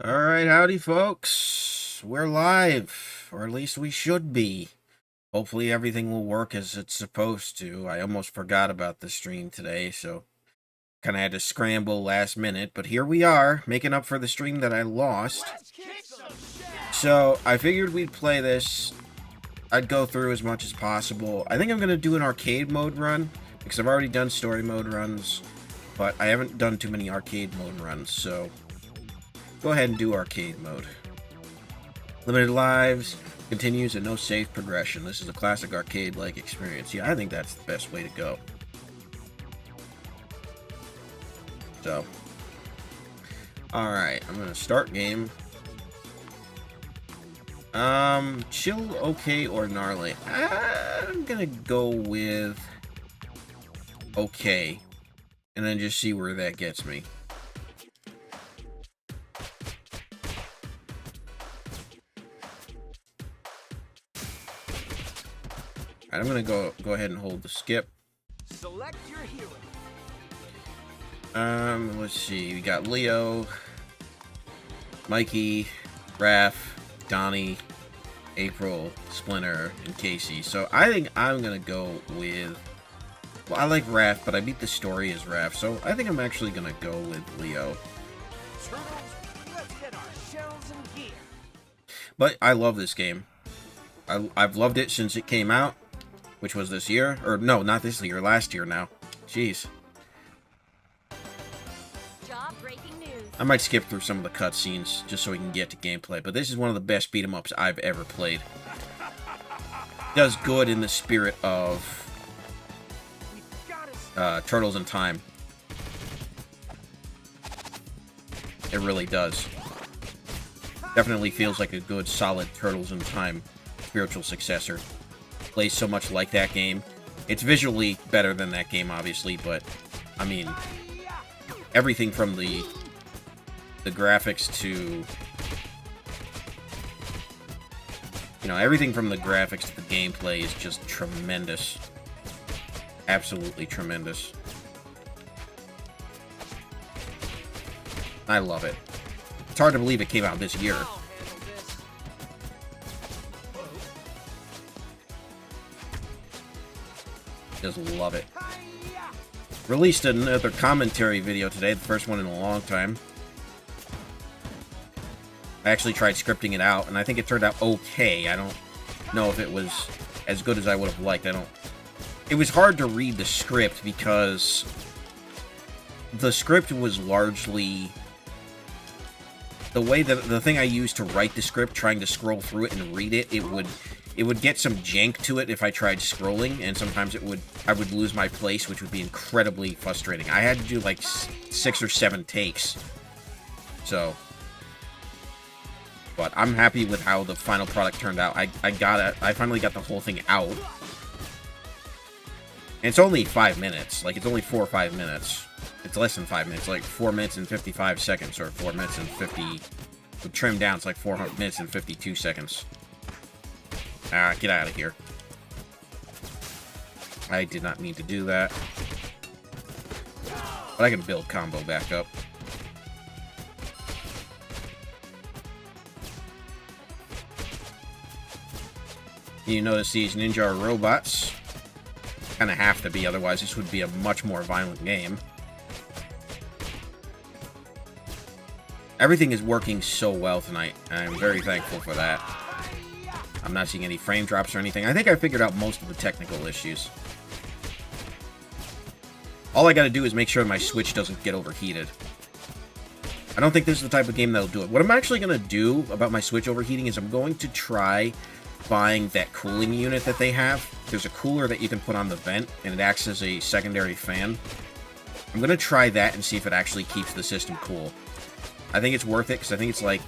Alright, howdy folks. We're live, or at least we should be. Hopefully everything will work as it's supposed to. I almost forgot about the stream today, so kind of had to scramble last minute, but here we are, making up for the stream that I lost. So, I figured we'd play this. I'd go through as much as possible. I think I'm going to do an arcade mode run, because I've already done story mode runs, but I haven't done too many arcade mode runs, so go ahead and do arcade mode. Limited lives, continues, and no safe progression. This is a classic arcade-like experience. Yeah, I think that's the best way to go. So, alright, I'm gonna start game. Chill, okay, or gnarly? I'm gonna go with okay, and then just see where that gets me. Alright, I'm gonna go ahead and hold the skip. Select your hero. Let's see. We got Leo, Mikey, Raph, Donnie, April, Splinter, and Casey. So I think I'm gonna go with. Well, I like Raph, but I beat the story as Raph, so I think I'm actually gonna go with Leo. Turtles, let's get our shells and gear. But I love this game. I've loved it since it came out, which was this year. Or, no, not this year, last year now. Jeez. Job-breaking news. I might skip through some of the cutscenes, just so we can get to gameplay, but this is one of the best beat-em-ups I've ever played. Does good in the spirit of Turtles in Time. It really does. Definitely feels like a good, solid Turtles in Time spiritual successor. Plays so much like that game. It's visually better than that game, obviously, but I mean, everything from the graphics to, you know, everything from the graphics to the gameplay is just tremendous. Absolutely tremendous. I love it. It's hard to believe it came out this year. Just love it. Released another commentary video today, the first one in a long time. I actually tried scripting it out, and I think it turned out okay. I don't know if it was as good as I would have liked. It was hard to read the script because the script was largely the way that the thing I used to write the script, trying to scroll through it and read it, it would get some jank to it if I tried scrolling, and sometimes I would lose my place, which would be incredibly frustrating. I had to do like 6 or 7 takes. So, but I'm happy with how the final product turned out. I finally got the whole thing out. And it's only 5 minutes. Like, it's only 4 or 5 minutes. It's less than 5 minutes, like 4 minutes and 55 seconds, or 4 minutes and 50... With trimmed down, it's like 4 minutes and 52 seconds. Ah, get out of here. I did not mean to do that. But I can build combo back up. You notice these ninja are robots. Kind of have to be, otherwise this would be a much more violent game. Everything is working so well tonight, and I'm very thankful for that. I'm not seeing any frame drops or anything. I think I figured out most of the technical issues. All I gotta do is make sure my Switch doesn't get overheated. I don't think this is the type of game that'll do it. What I'm actually gonna do about my Switch overheating is I'm going to try buying that cooling unit that they have. There's a cooler that you can put on the vent, and it acts as a secondary fan. I'm gonna try that and see if it actually keeps the system cool. I think it's worth it, because I think it's like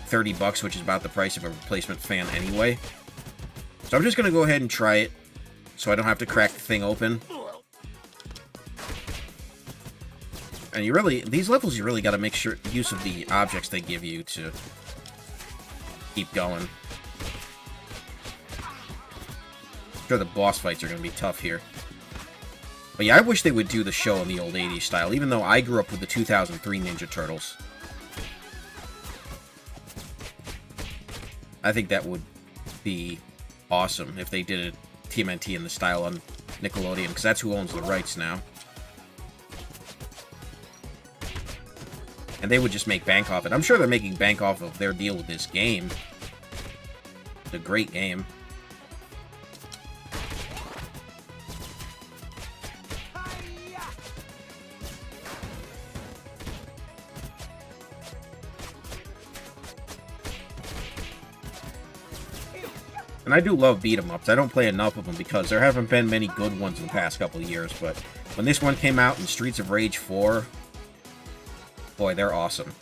$30, which is about the price of a replacement fan anyway. So I'm just gonna go ahead and try it, so I don't have to crack the thing open. And these levels, you really gotta make sure use of the objects they give you to keep going. I'm sure the boss fights are gonna be tough here. But yeah, I wish they would do the show in the old 80s style, even though I grew up with the 2003 Ninja Turtles. I think that would be awesome if they did a TMNT in the style on Nickelodeon, because that's who owns the rights now. And they would just make bank off it. I'm sure they're making bank off of their deal with this game. It's a great game. And I do love beat-em-ups. I don't play enough of them because there haven't been many good ones in the past couple of years. But when this one came out in Streets of Rage 4, boy, they're awesome.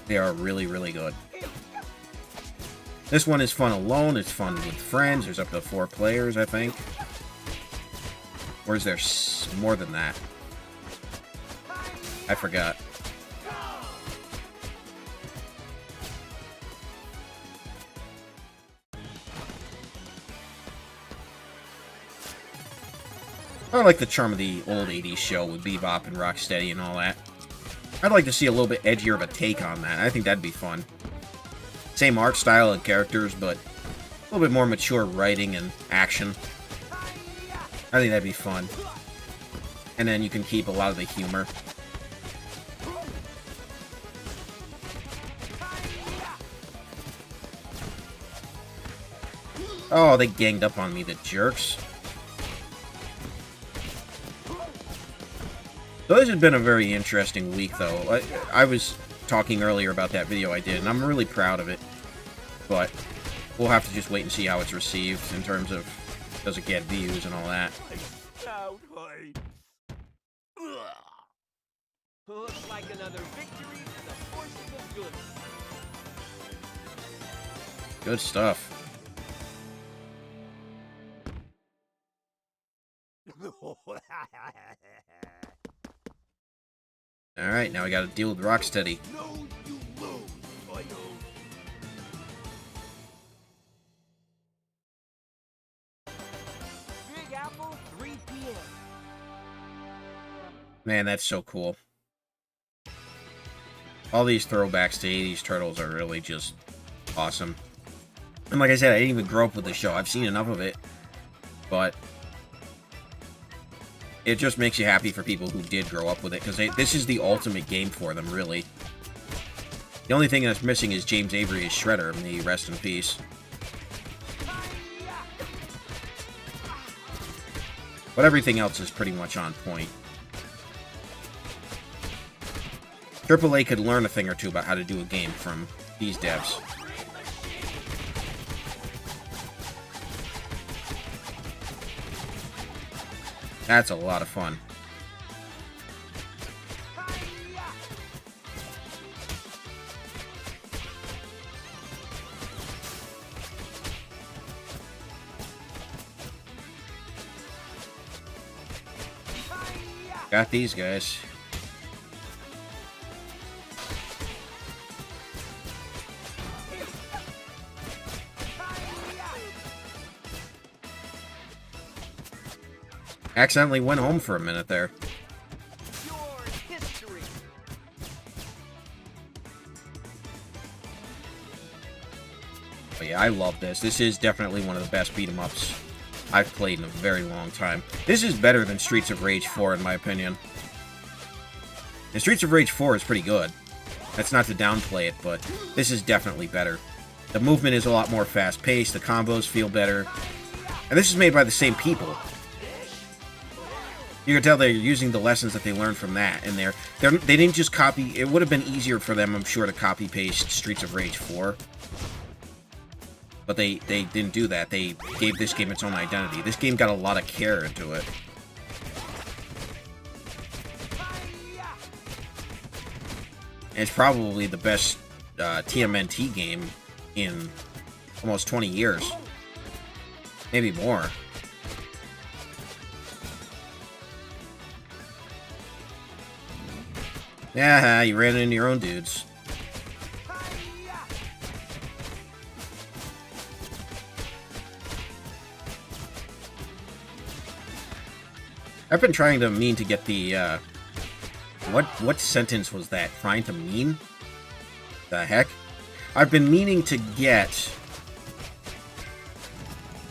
They are really, really good. This one is fun alone. It's fun with friends. There's up to 4 players, I think. Or is there more than that? I forgot. I like the charm of the old 80s show with Bebop and Rocksteady and all that. I'd like to see a little bit edgier of a take on that. I think that'd be fun. Same art style and characters, but a little bit more mature writing and action. I think that'd be fun. And then you can keep a lot of the humor. Oh, they ganged up on me, the jerks. So this has been a very interesting week, though. I was talking earlier about that video I did, and I'm really proud of it. But we'll have to just wait and see how it's received in terms of does it get views and all that. Looks like another victory for the forces of good. Good stuff. Alright, now we gotta deal with Rocksteady. No, you lose, Fido. Big Apple, 3 p.m. Man, that's so cool. All these throwbacks to 80s Turtles are really just awesome. And like I said, I didn't even grow up with the show. I've seen enough of it. But it just makes you happy for people who did grow up with it, because this is the ultimate game for them, really. The only thing that's missing is James Avery as Shredder. May he rest in peace. But everything else is pretty much on point. AAA could learn a thing or two about how to do a game from these devs. That's a lot of fun. Got these guys. Accidentally went home for a minute there. Your history. But yeah, I love this. This is definitely one of the best beat-em-ups I've played in a very long time. This is better than Streets of Rage 4, in my opinion. And Streets of Rage 4 is pretty good. That's not to downplay it, but this is definitely better. The movement is a lot more fast-paced, the combos feel better. And this is made by the same people. You can tell they're using the lessons that they learned from that, and they didn't just copy. It would have been easier for them, I'm sure, to copy-paste Streets of Rage 4. But they didn't do that. They gave this game its own identity. This game got a lot of care into it. And it's probably the best TMNT game in almost 20 years. Maybe more. Yeah, you ran into your own dudes. I've been trying to mean to get the, what sentence was that? Trying to mean? The heck? I've been meaning to get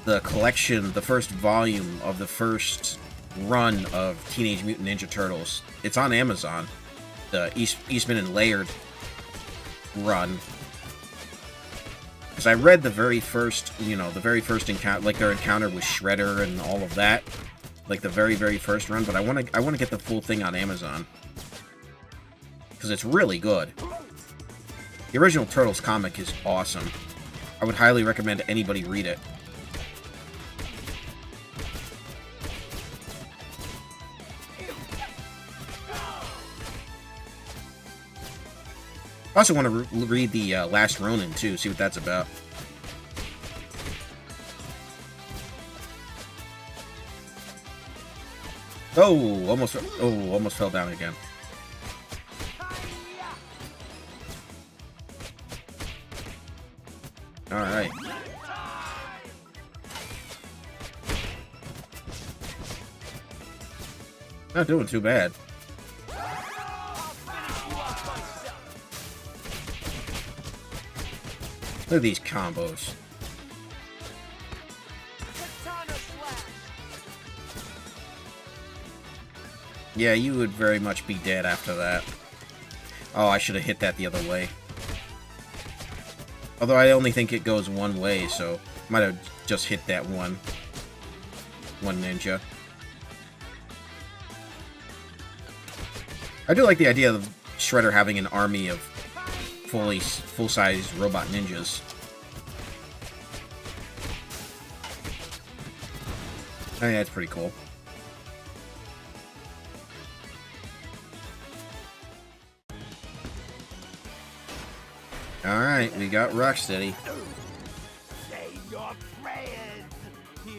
the collection, the first volume of the first run of Teenage Mutant Ninja Turtles. It's on Amazon. The Eastman and Laird run. Because I read the very first, you know, the very first encounter, like their encounter with Shredder and all of that. Like the very, very first run, but I want to get the full thing on Amazon. Because it's really good. The original Turtles comic is awesome. I would highly recommend anybody read it. I also want to read the Last Ronin, too, see what that's about. Oh, almost fell down again. Alright. Not doing too bad. Look at these combos. Yeah, you would very much be dead after that. Oh, I should have hit that the other way. Although I only think it goes one way, so might have just hit that one ninja. I do like the idea of Shredder having an army of full-size robot ninjas. I think that's pretty cool. Alright, we got Rocksteady.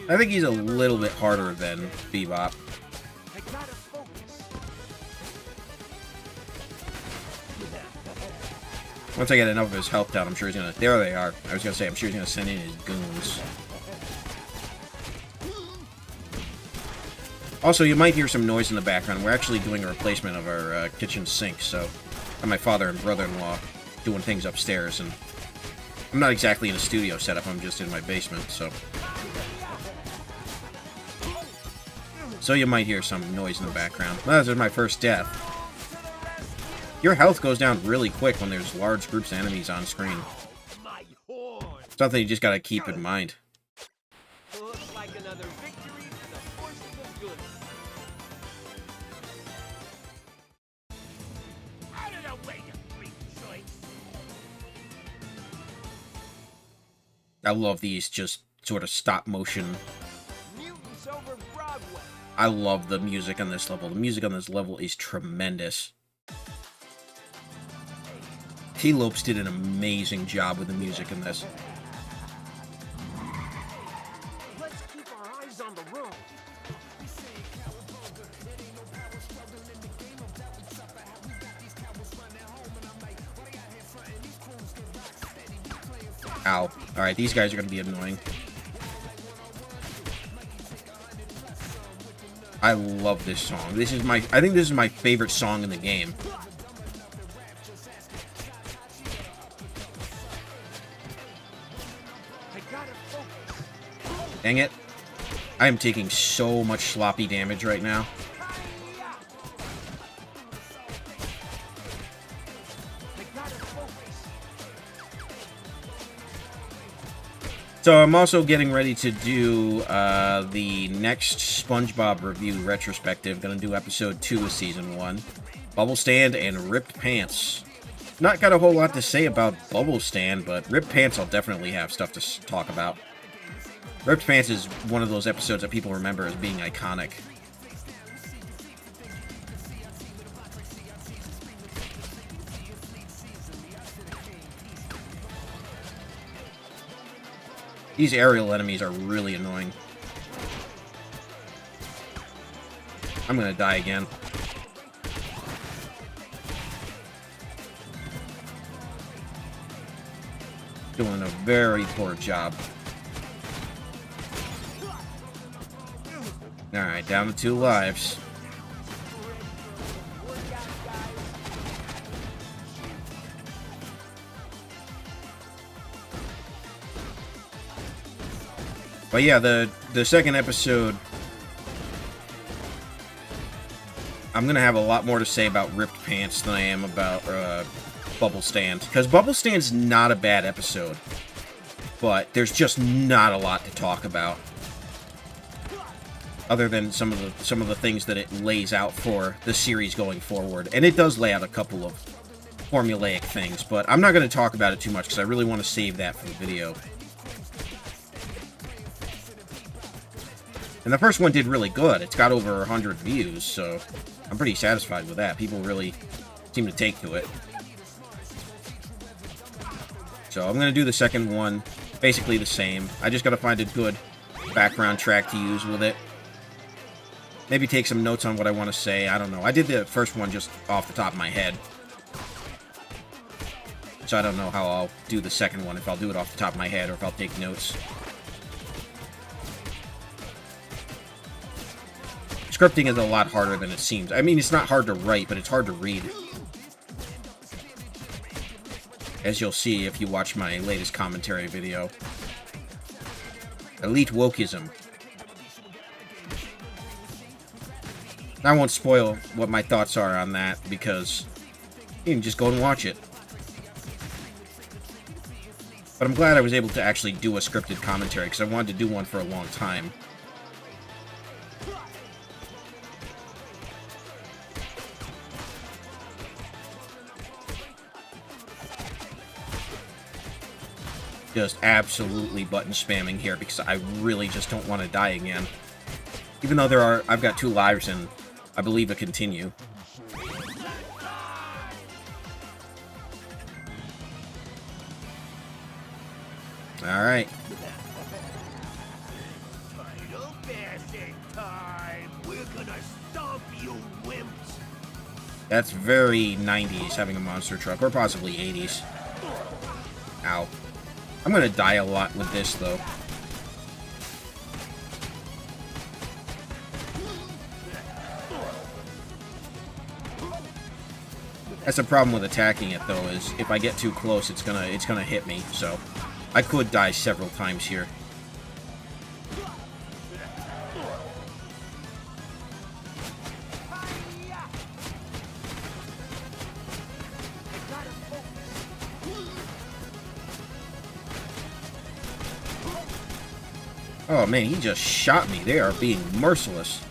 I think he's a little bit harder than Bebop. Once I get enough of his health down, I'm sure he's gonna... There they are. I was gonna say, I'm sure he's gonna send in his goons. Also, you might hear some noise in the background. We're actually doing a replacement of our kitchen sink, so... And my father and brother-in-law doing things upstairs, and... I'm not exactly in a studio setup, I'm just in my basement, so... So you might hear some noise in the background. Well, this is my first death. Your health goes down really quick when there's large groups of enemies on screen. Something you just gotta keep in mind. Looks like another victory for the forces of good. Out of the way, you freak choice. I love these just sort of stop motion. Mutants over Broadway. I love the music on this level. The music on this level is tremendous. T. Lopes did an amazing job with the music in this. Let's keep our eyes on the road. Ow. Alright, these guys are going to be annoying. I love this song. I think this is my favorite song in the game. Dang it. I am taking so much sloppy damage right now. So I'm also getting ready to do the next SpongeBob review retrospective. Gonna do episode 2 of season 1. Bubble Stand and Ripped Pants. Not got a whole lot to say about Bubble Stand, but Ripped Pants I'll definitely have stuff to talk about. Ripped Pants is one of those episodes that people remember as being iconic. These aerial enemies are really annoying. I'm gonna die again. Doing a very poor job. Alright, down to 2 lives. But yeah, the second episode, I'm gonna have a lot more to say about Ripped Pants than I am about Bubble Stand. Because Bubble Stand's not a bad episode, but there's just not a lot to talk about. Other than some of the things that it lays out for the series going forward. And it does lay out a couple of formulaic things, but I'm not going to talk about it too much because I really want to save that for the video. And the first one did really good. It's got over 100 views, so I'm pretty satisfied with that. People really seem to take to it. So I'm going to do the second one, basically the same. I just got to find a good background track to use with it. Maybe take some notes on what I want to say. I don't know. I did the first one just off the top of my head. So I don't know how I'll do the second one, if I'll do it off the top of my head or if I'll take notes. Scripting is a lot harder than it seems. I mean, it's not hard to write, but it's hard to read. As you'll see if you watch my latest commentary video. Elite wokeism. I won't spoil what my thoughts are on that, because you can just go and watch it. But I'm glad I was able to actually do a scripted commentary, because I wanted to do one for a long time. Just absolutely button spamming here, because I really just don't want to die again. Even though I've got 2 lives and I believe a continue. Alright. Title bashing time. We're gonna stomp you wimps. That's very 90s, having a monster truck, or possibly 80s. Ow. I'm gonna die a lot with this, though. That's the problem with attacking it, though, is if I get too close, it's gonna hit me. So I could die several times here. Oh man, he just shot me. They are being merciless.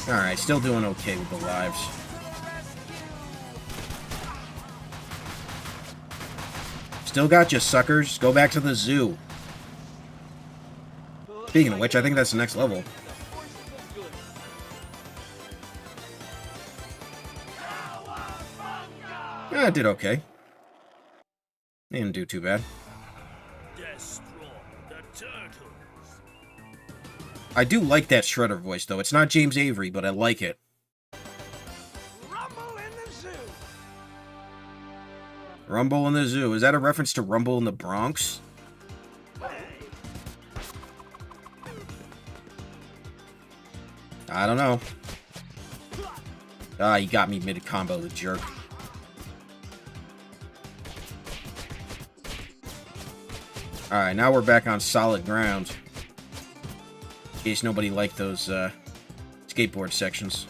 Alright, still doing okay with the lives. Still got you, suckers. Go back to the zoo. Speaking of which, I think that's the next level. Yeah, I did okay. Didn't do too bad. I do like that Shredder voice, though. It's not James Avery, but I like it. Rumble in the zoo. Rumble in the Zoo. Is that a reference to Rumble in the Bronx? I don't know. Ah, he got me mid-combo, the jerk. Alright, now we're back on solid ground. In case nobody liked those skateboard sections.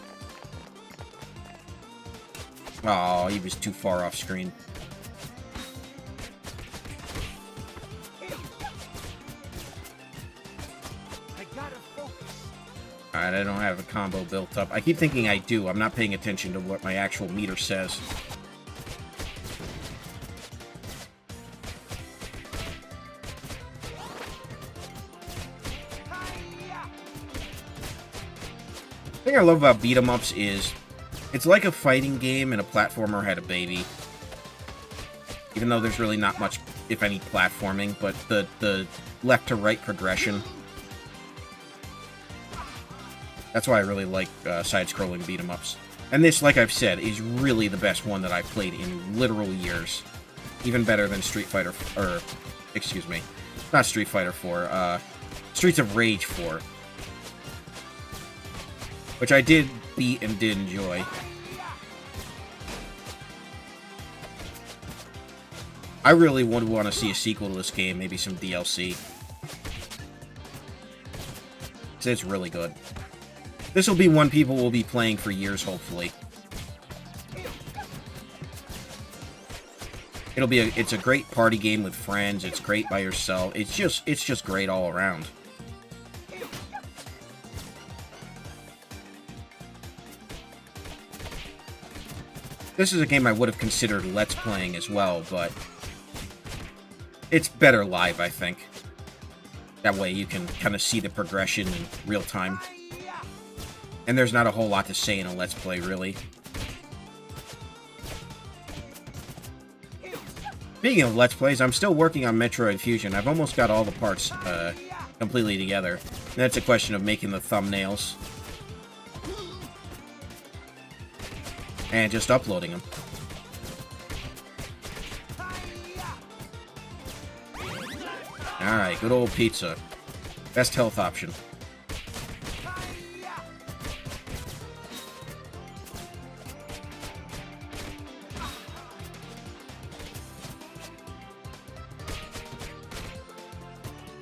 Oh, he was too far off screen. Alright, I don't have a combo built up. I keep thinking I do. I'm not paying attention to what my actual meter says. The thing I love about beat-em-ups is it's like a fighting game and a platformer had a baby. Even though there's really not much, if any, platforming, but the left-to-right progression. That's why I really like side-scrolling beat-em-ups. And this, like I've said, is really the best one that I've played in literal years. Even better than Street Fighter, or, excuse me, not Street Fighter 4, Streets of Rage 4. Which I did beat and did enjoy. I really would want to see a sequel to this game, maybe some DLC. It's really good. This will be one people will be playing for years, hopefully. It's a great party game with friends. It's great by yourself. It's just great all around. This is a game I would have considered Let's Playing as well, but it's better live, I think. That way you can kind of see the progression in real time. And there's not a whole lot to say in a Let's Play, really. Speaking of Let's Plays, I'm still working on Metroid Fusion. I've almost got all the parts completely together. And that's a question of making the thumbnails. And just uploading them. Alright, good old pizza. Best health option.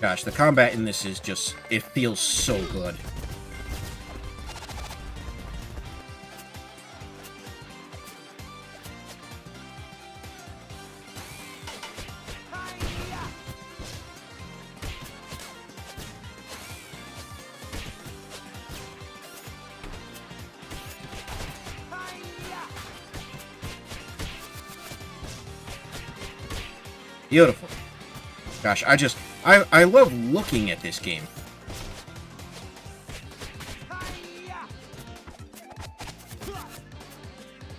Gosh, the combat in this is just... it feels so good. Beautiful. Gosh, I love looking at this game.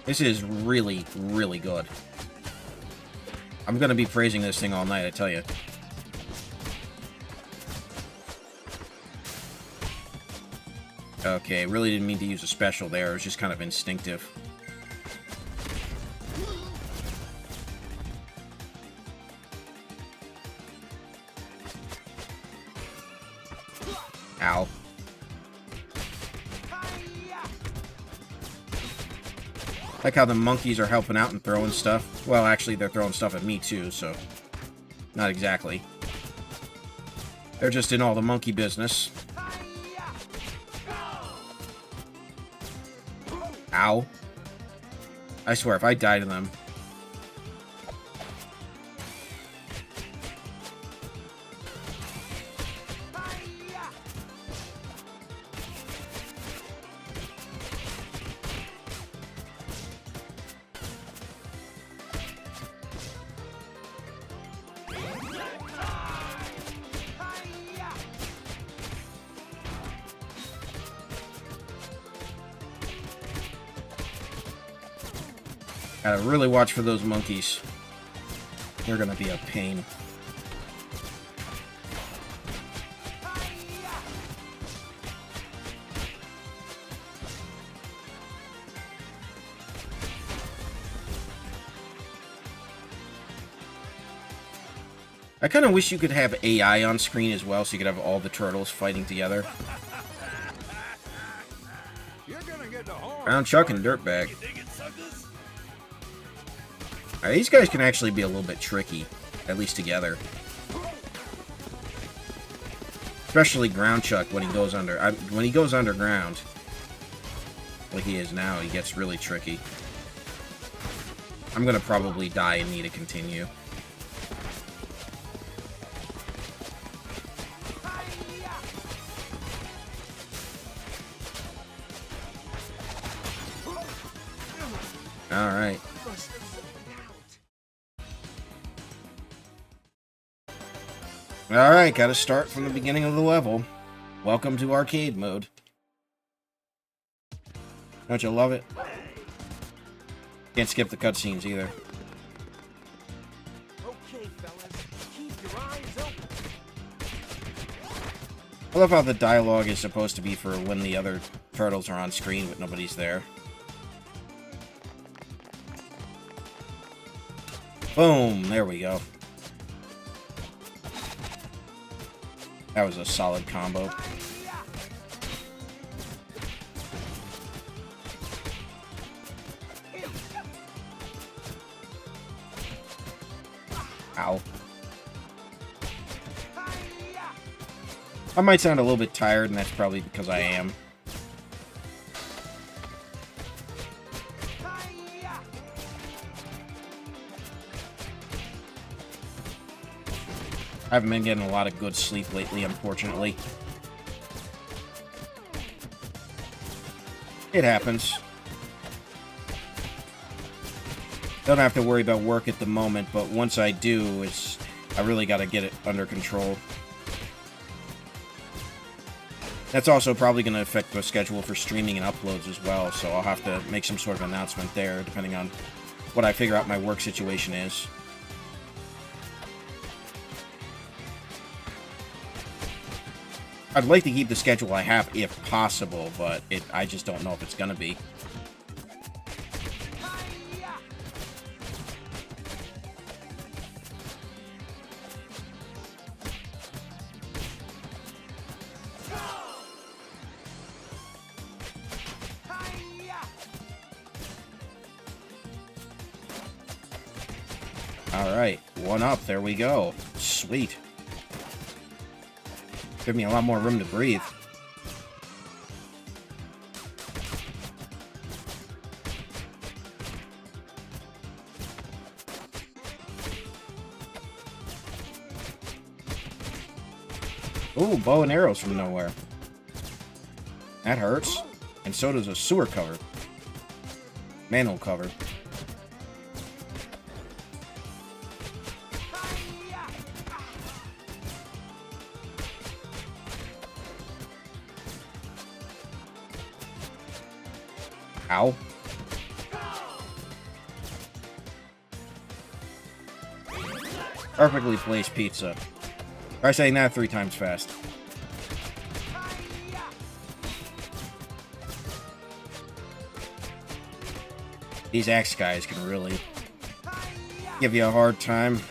This is really, really good. I'm gonna be praising this thing all night, I tell you. Okay, really didn't mean to use a special there. It was just kind of instinctive. Ow. Like how the monkeys are helping out and throwing stuff. Well, actually, they're throwing stuff at me, too, so... not exactly. They're just in all the monkey business. Ow. I swear, if I die to them... Gotta really watch for those monkeys. They're gonna be a pain. I kind of wish you could have AI on screen as well, so you could have all the turtles fighting together. Brown Chuck and Dirtbag. These guys can actually be a little bit tricky, at least together. Especially Ground Chuck when he goes underground, like he is now, he gets really tricky. I'm gonna probably die and need to continue. Alright. Alright, gotta start from the beginning of the level. Welcome to arcade mode. Don't you love it? Can't skip the cutscenes either. Okay, fellas, keep your eyes open. I love how the dialogue is supposed to be for when the other turtles are on screen but nobody's there. Boom, there we go. That was a solid combo. Ow. I might sound a little bit tired, and that's probably because I am. I haven't been getting a lot of good sleep lately, unfortunately. It happens. Don't have to worry about work at the moment, but once I do, I really got to get it under control. That's also probably going to affect the schedule for streaming and uploads as well, so I'll have to make some sort of announcement there, depending on what I figure out my work situation is. I'd like to keep the schedule I have if possible, but I just don't know if it's going to be. Alright, 1 up, there we go. Sweet. Give me a lot more room to breathe. Ooh, bow and arrows from nowhere. That hurts. And so does a sewer cover. Manhole cover. Ow. Perfectly placed pizza. Try saying that 3 times fast. These axe guys can really give you a hard time.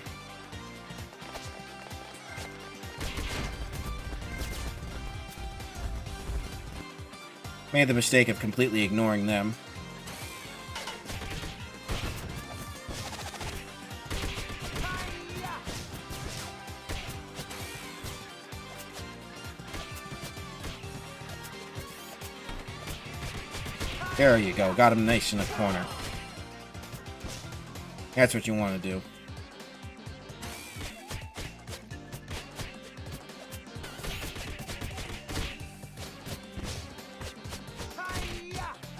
Made the mistake of completely ignoring them. There you go. Got him nice in the corner. That's what you want to do.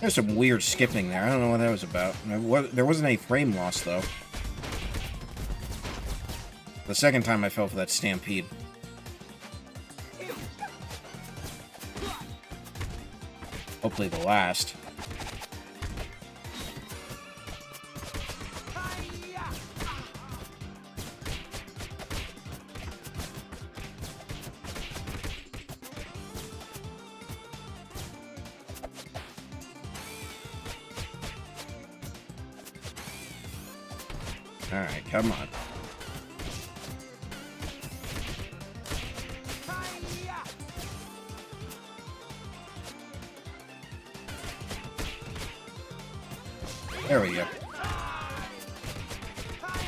There's some weird skipping there. I don't know what that was about. There wasn't any frame loss, though. The second time I fell for that stampede. Hopefully the last. Alright, come on. There we go.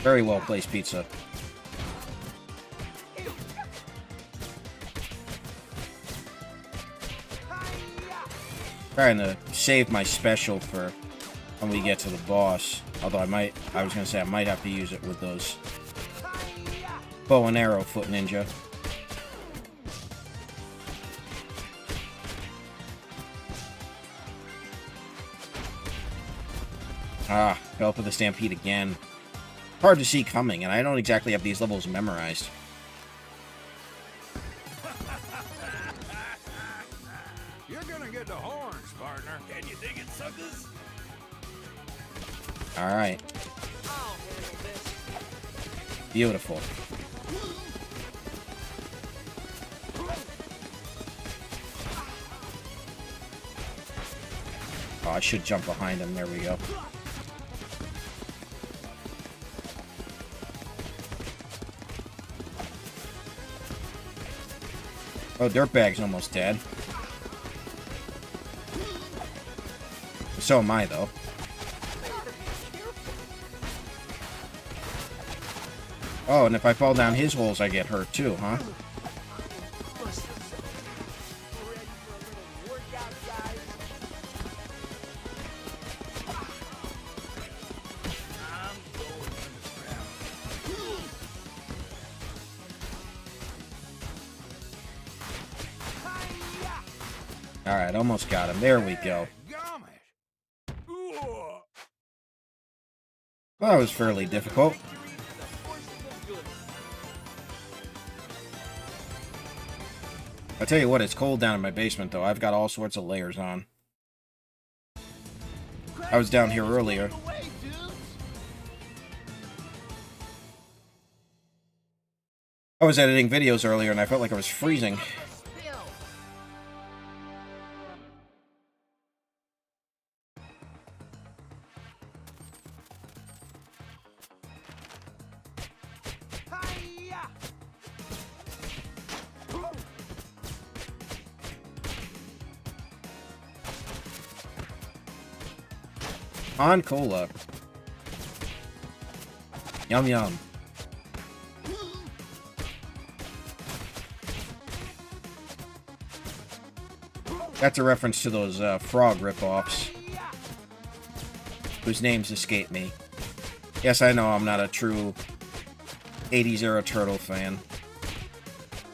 Very well placed pizza. Trying to save my special for when we get to the boss. Although I was gonna say I might have to use it with those bow and arrow foot ninja. Ah, fell for the stampede again. Hard to see coming, and I don't exactly have these levels memorized. You're gonna get the horns, partner. Can you dig it, suckers? Alright. Beautiful. Oh, I should jump behind him. There we go. Oh, Dirtbag's almost dead. So am I, though. Oh, and if I fall down his holes, I get hurt too, huh? Alright, almost got him. There we go. Well, that was fairly difficult. I'll tell you what, it's cold down in my basement, though. I've got all sorts of layers on. I was down here earlier. I was editing videos earlier, and I felt like I was freezing. On cola. Yum yum. That's a reference to those frog ripoffs, whose names escape me. Yes, I know I'm not a true 80s era Turtle fan.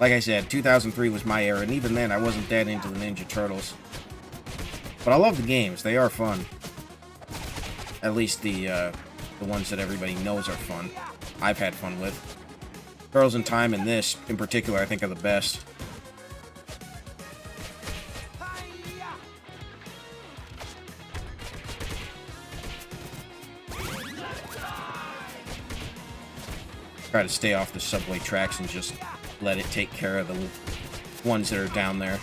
Like I said, 2003 was my era, and even then I wasn't that into the Ninja Turtles. But I love the games, they are fun. At least the ones that everybody knows are fun. I've had fun with. Turtles in Time and this, in particular, I think are the best. Try to stay off the subway tracks and just let it take care of the ones that are down there.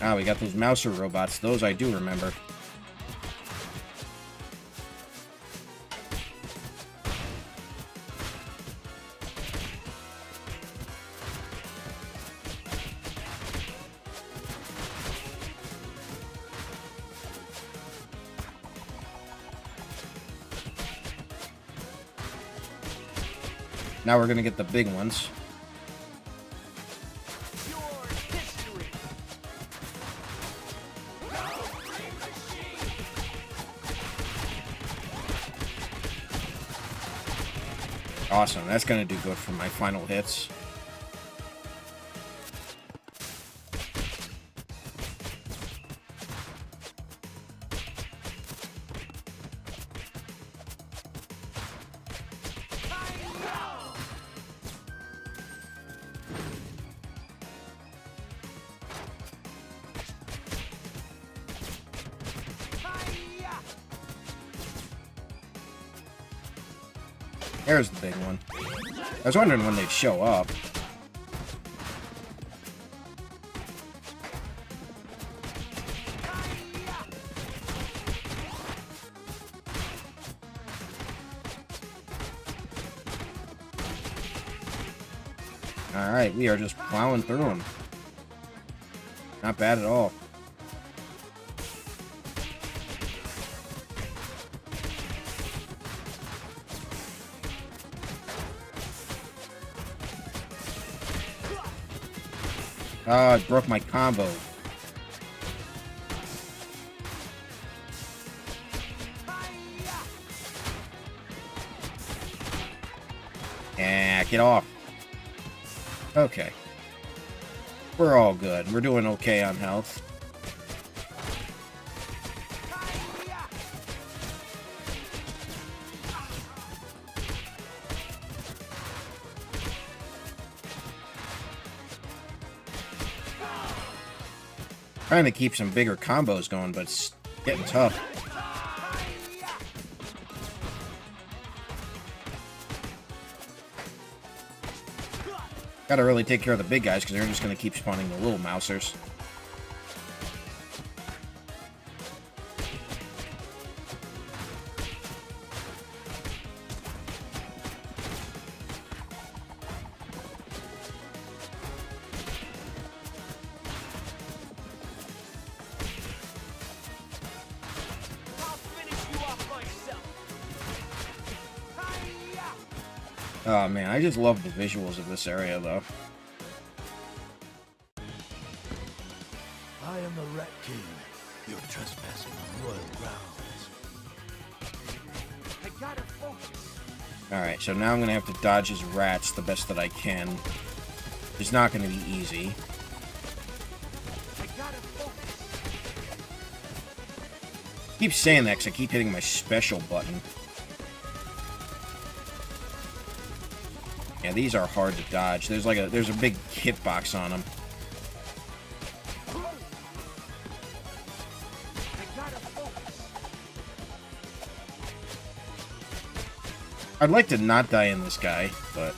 Ah, we got those Mouser robots. Those I do remember. Now we're gonna get the big ones. Awesome, that's gonna do good for my final hits. There's the big one. I was wondering when they'd show up. Alright, we are just plowing through them. Not bad at all. Ah, it broke my combo. Yeah, get off. Okay. We're all good. We're doing okay on health. Trying to keep some bigger combos going, but it's getting tough. Gotta really take care of the big guys, because they're just gonna keep spawning the little mousers. Oh man, I just love the visuals of this area, though. I am the Rat King. You're trespassing on royal grounds. I gotta focus. Alright, so now I'm gonna have to dodge his rats the best that I can. It's not gonna be easy. I gotta focus. I keep saying that because I keep hitting my special button. Yeah, these are hard to dodge. There's a big hitbox on them. I gotta focus. I'd like to not die in this guy, but...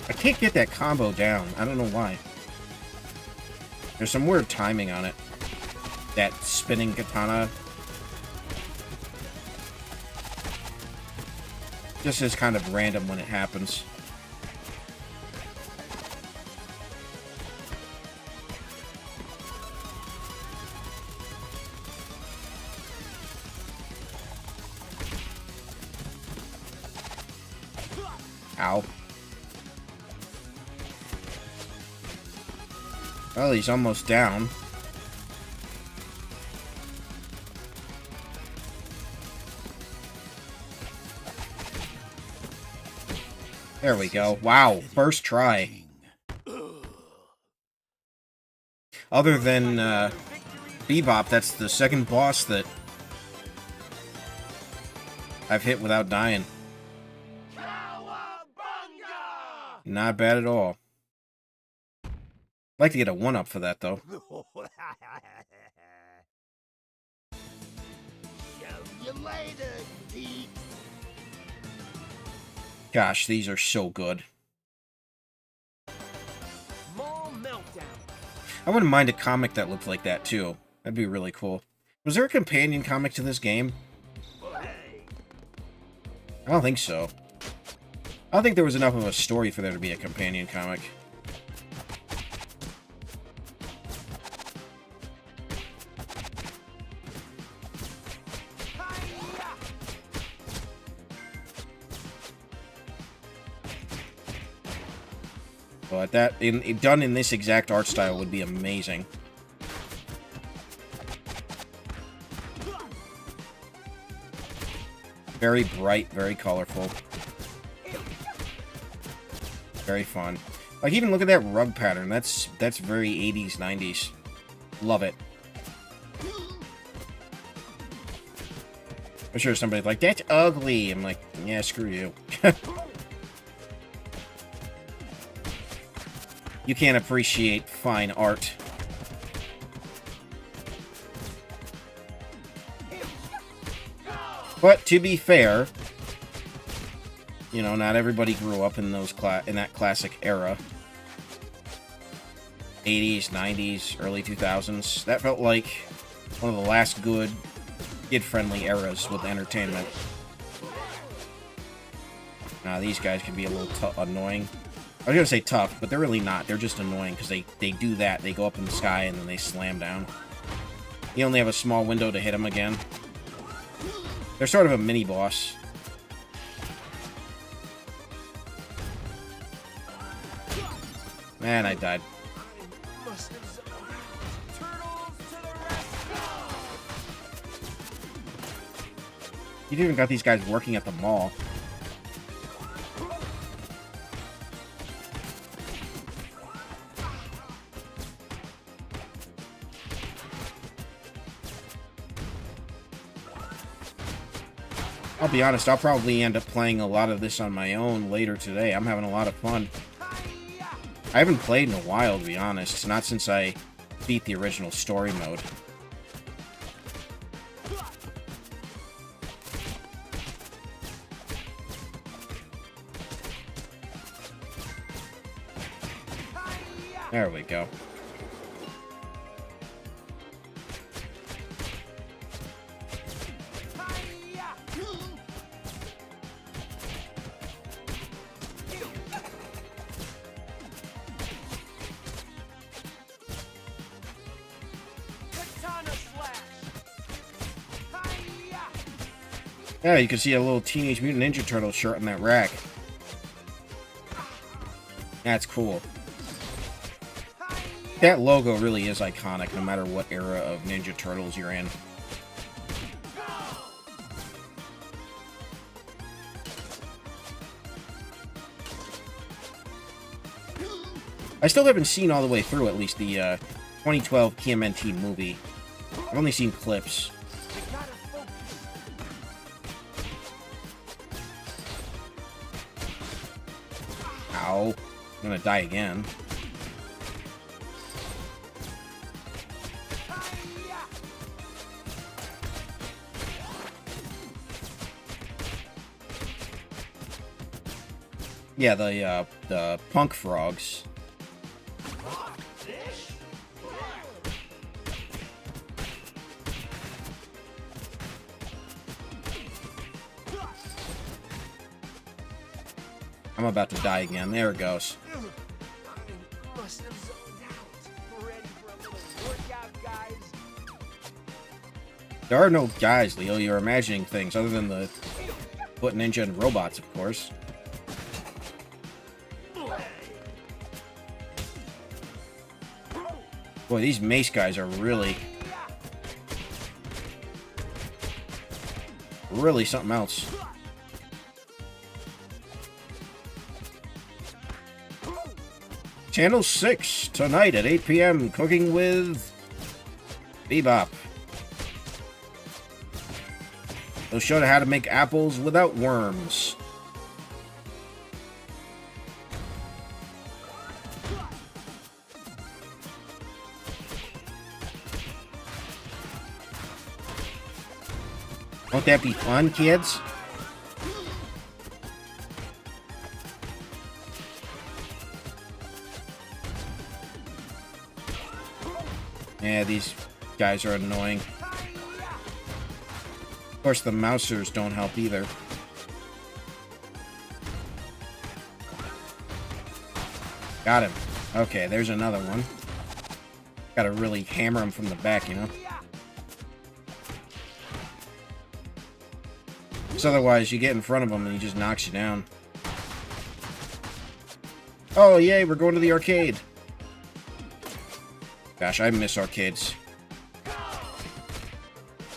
I can't get that combo down. I don't know why. There's some weird timing on it. That spinning katana. Just is kind of random when it happens. Ow. Well, he's almost down. There we go. Wow, first try. Other than Bebop, that's the second boss that I've hit without dying. Not bad at all. I'd like to get a 1-up for that, though. Show you later, Pete. Gosh, these are so good. Mall meltdown. I wouldn't mind a comic that looked like that, too. That'd be really cool. Was there a companion comic to this game? Hey. I don't think so. I don't think there was enough of a story for there to be a companion comic. But that, done in this exact art style, would be amazing. Very bright, very colorful. Very fun. Like, even look at that rug pattern. That's very 80s, 90s. Love it. I'm sure somebody's like, that's ugly. I'm like, yeah, screw you. You can't appreciate fine art. But to be fair, you know, not everybody grew up in those in that classic era. 80s, 90s, early 2000s. That felt like one of the last good kid-friendly eras with entertainment. Now, these guys can be a little annoying. I was gonna say tough, but they're really not. They're just annoying because they do that. They go up in the sky and then they slam down. You only have a small window to hit them again. They're sort of a mini-boss. Man, I died. You've even got these guys working at the mall. I'll be honest, I'll probably end up playing a lot of this on my own later today. I'm having a lot of fun. I haven't played in a while, to be honest. Not since I beat the original story mode. There we go. Yeah, you can see a little Teenage Mutant Ninja Turtle shirt on that rack. That's cool. That logo really is iconic, no matter what era of Ninja Turtles you're in. I still haven't seen all the way through, at least, the 2012 TMNT movie. I've only seen clips. Ow. I'm gonna die again. Yeah, the punk frogs. I'm about to die again. There it goes. There are no guys, Leo. You're imagining things other than the foot ninja and robots, of course. Boy, these mace guys are really something else. Channel 6 tonight at 8 p.m. Cooking with Bebop. They'll show you how to make apples without worms. Won't that be fun, kids? Yeah, these guys are annoying. Of course, the mousers don't help either. Got him. Okay, there's another one. Gotta really hammer him from the back, you know? Because otherwise, you get in front of him and he just knocks you down. Oh, yay, we're going to the arcade. Gosh, I miss arcades.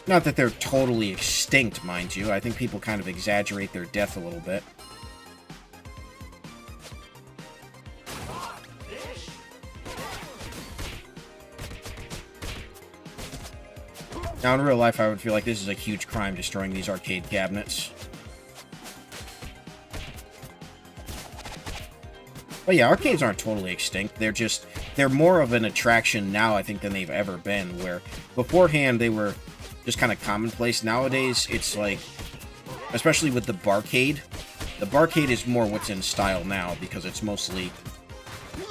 Not that they're totally extinct, mind you. I think people kind of exaggerate their death a little bit. Now, in real life, I would feel like this is a huge crime, destroying these arcade cabinets. But yeah, arcades aren't totally extinct. They're more of an attraction now, I think, than they've ever been, where beforehand they were just kind of commonplace. Nowadays, it's like, especially with the barcade is more what's in style now, because it's mostly,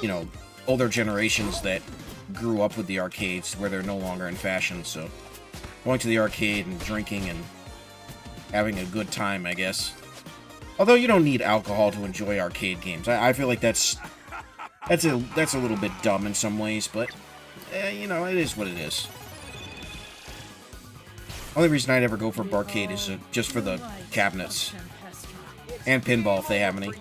you know, older generations that grew up with the arcades where they're no longer in fashion, so going to the arcade and drinking and having a good time, I guess. Although you don't need alcohol to enjoy arcade games. I feel like that's a little bit dumb in some ways, but you know, it is what it is. Only reason I'd ever go for barcade is just for the cabinets and pinball if they have any.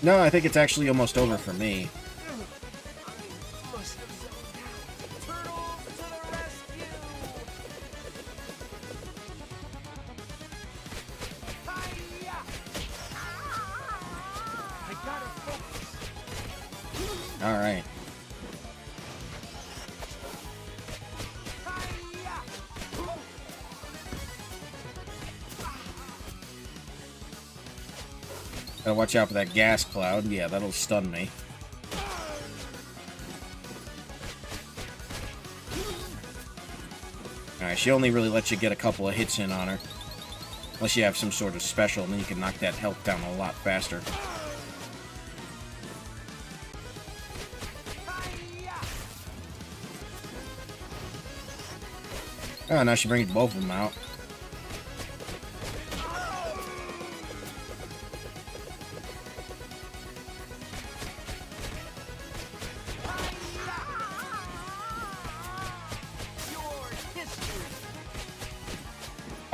No, I think it's actually almost over for me. Gotta watch out for that gas cloud. Yeah, that'll stun me. Alright, she only really lets you get a couple of hits in on her. Unless you have some sort of special, and then you can knock that health down a lot faster. Oh, now she brings both of them out.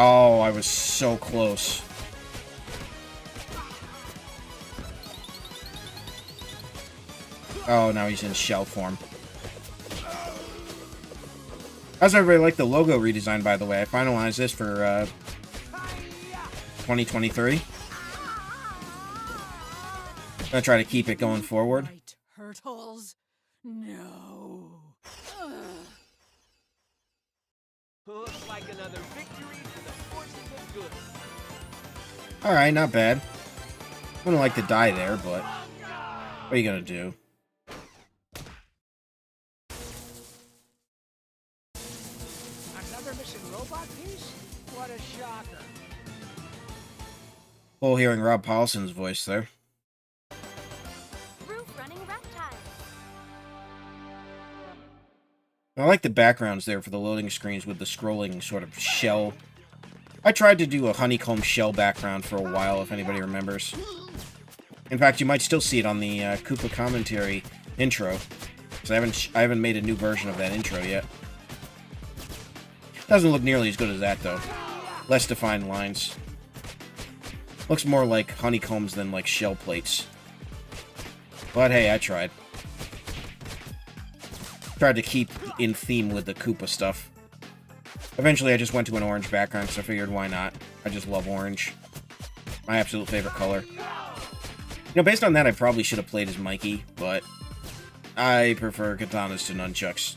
Oh, I was so close. Oh, now he's in shell form. How's everybody like the logo redesign, by the way? I finalized this for 2023. I'm gonna try to keep it going forward. Right, Turtles. No. Looks like another victory for the forces of good. Alright, not bad. I wouldn't like to die there, but what are you gonna do? Another missing robot piece? What a shocker. Well, hearing Rob Paulson's voice there. Roof running reptile. I like the backgrounds there for the loading screens with the scrolling sort of shell. I tried to do a honeycomb shell background for a while, if anybody remembers. In fact, you might still see it on the Koopa commentary intro. Because I haven't made a new version of that intro yet. Doesn't look nearly as good as that, though. Less defined lines. Looks more like honeycombs than like shell plates. But hey, I tried. Tried to keep in theme with the Koopa stuff. Eventually, I just went to an orange background, so I figured, why not? I just love orange. My absolute favorite color. You know, based on that, I probably should have played as Mikey, but I prefer katanas to nunchucks.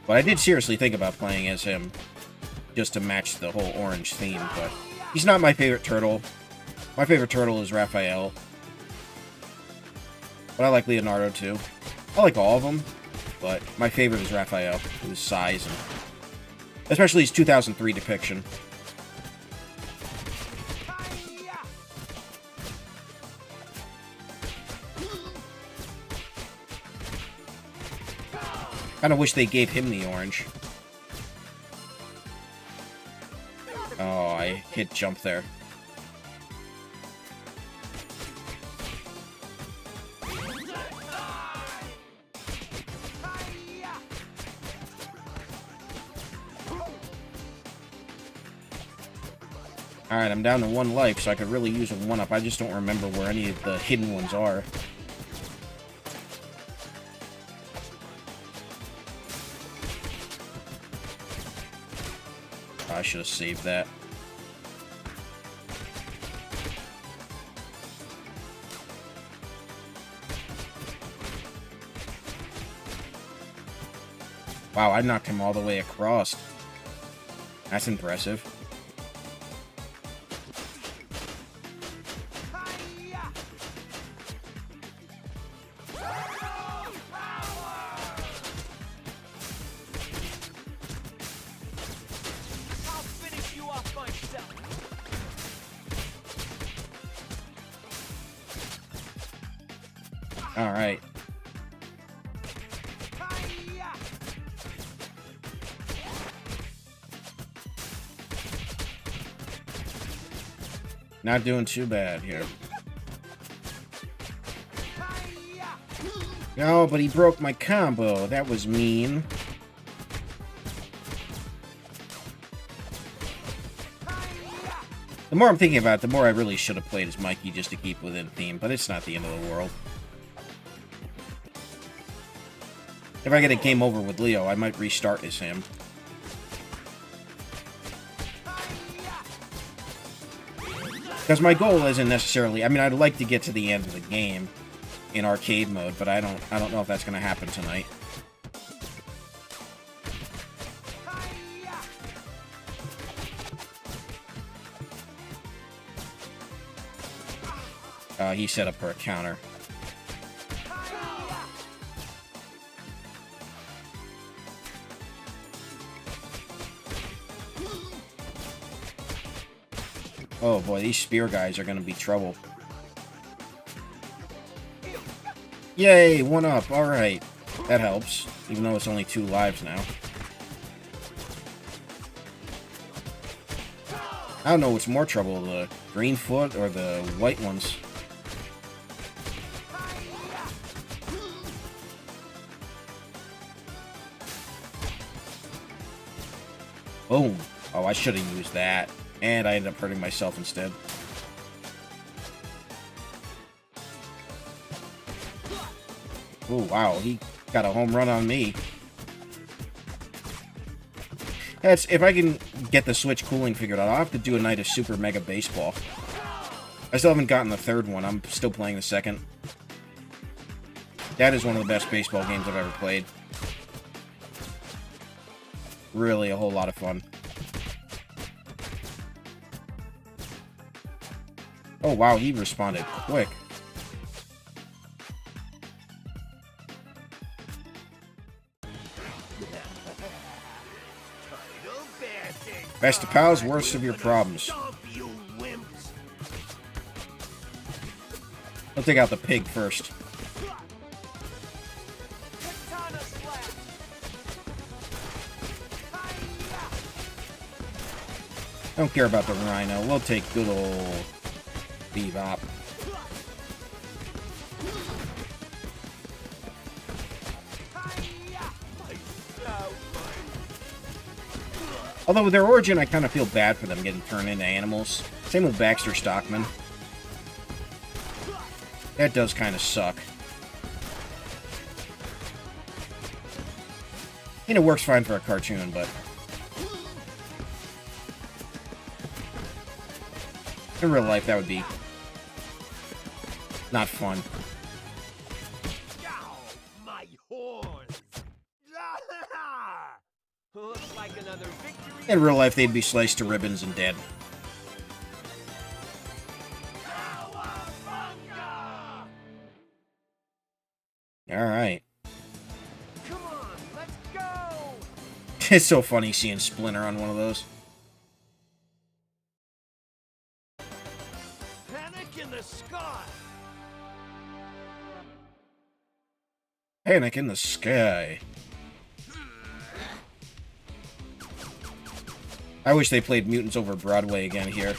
But I did seriously think about playing as him, just to match the whole orange theme, but he's not my favorite turtle. My favorite turtle is Raphael. But I like Leonardo too. I like all of them, but my favorite is Raphael, with his size, and especially his 2003 depiction. Kinda wish they gave him the orange. Oh, I hit jump there. Alright, I'm down to 1 life, so I could really use a 1-up. I just don't remember where any of the hidden ones are. I should have saved that. Wow, I knocked him all the way across. That's impressive. Alright. Not doing too bad here. No, but he broke my combo. That was mean. The more I'm thinking about it, the more I really should have played as Mikey just to keep within theme, but it's not the end of the world. If I get a game over with Leo, I might restart as him. Because my goal isn't necessarily... I mean, I'd like to get to the end of the game. in arcade mode, but I don't know if that's gonna happen tonight. He set up for a counter. Oh boy, these spear guys are gonna be trouble. Yay, 1 up, alright. That helps, even though it's only 2 lives now. I don't know what's more trouble, the green foot or the white ones. Boom. Oh, I should have used that. And I ended up hurting myself instead. Oh, wow. He got a home run on me. That's, if I can get the Switch cooling figured out, I'll have to do a night of Super Mega Baseball. I still haven't gotten the 3rd one. I'm still playing the 2nd. That is one of the best baseball games I've ever played. Really a whole lot of fun. Oh, wow, he responded quick. Best of pals, worst of your problems. I'll take out the pig first. Don't care about the rhino. We'll take good old Bebop. Although with their origin, I kind of feel bad for them getting turned into animals. Same with Baxter Stockman. That does kind of suck. And it works fine for a cartoon, but in real life, that would be not fun. My horns. Looks like another victory. In real life, they'd be sliced to ribbons and dead. Alright. Come on, let's go! It's so funny seeing Splinter on one of those. Panic in the sky. Panic in the sky. I wish they played Mutants Over Broadway again here.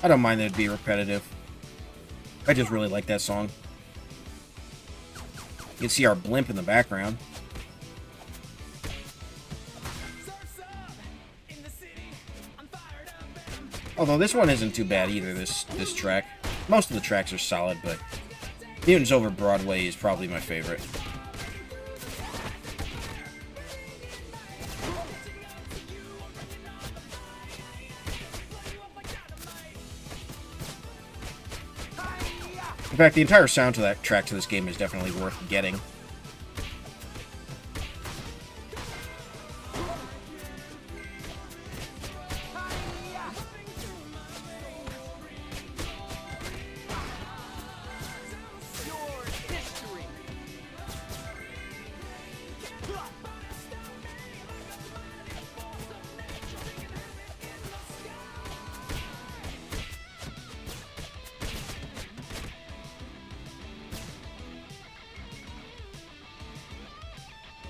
I don't mind that it'd be repetitive. I just really like that song. You can see our blimp in the background. Although this one isn't too bad either, this track. Most of the tracks are solid, but Mutants Over Broadway is probably my favorite. In fact, the entire soundtrack to this game is definitely worth getting.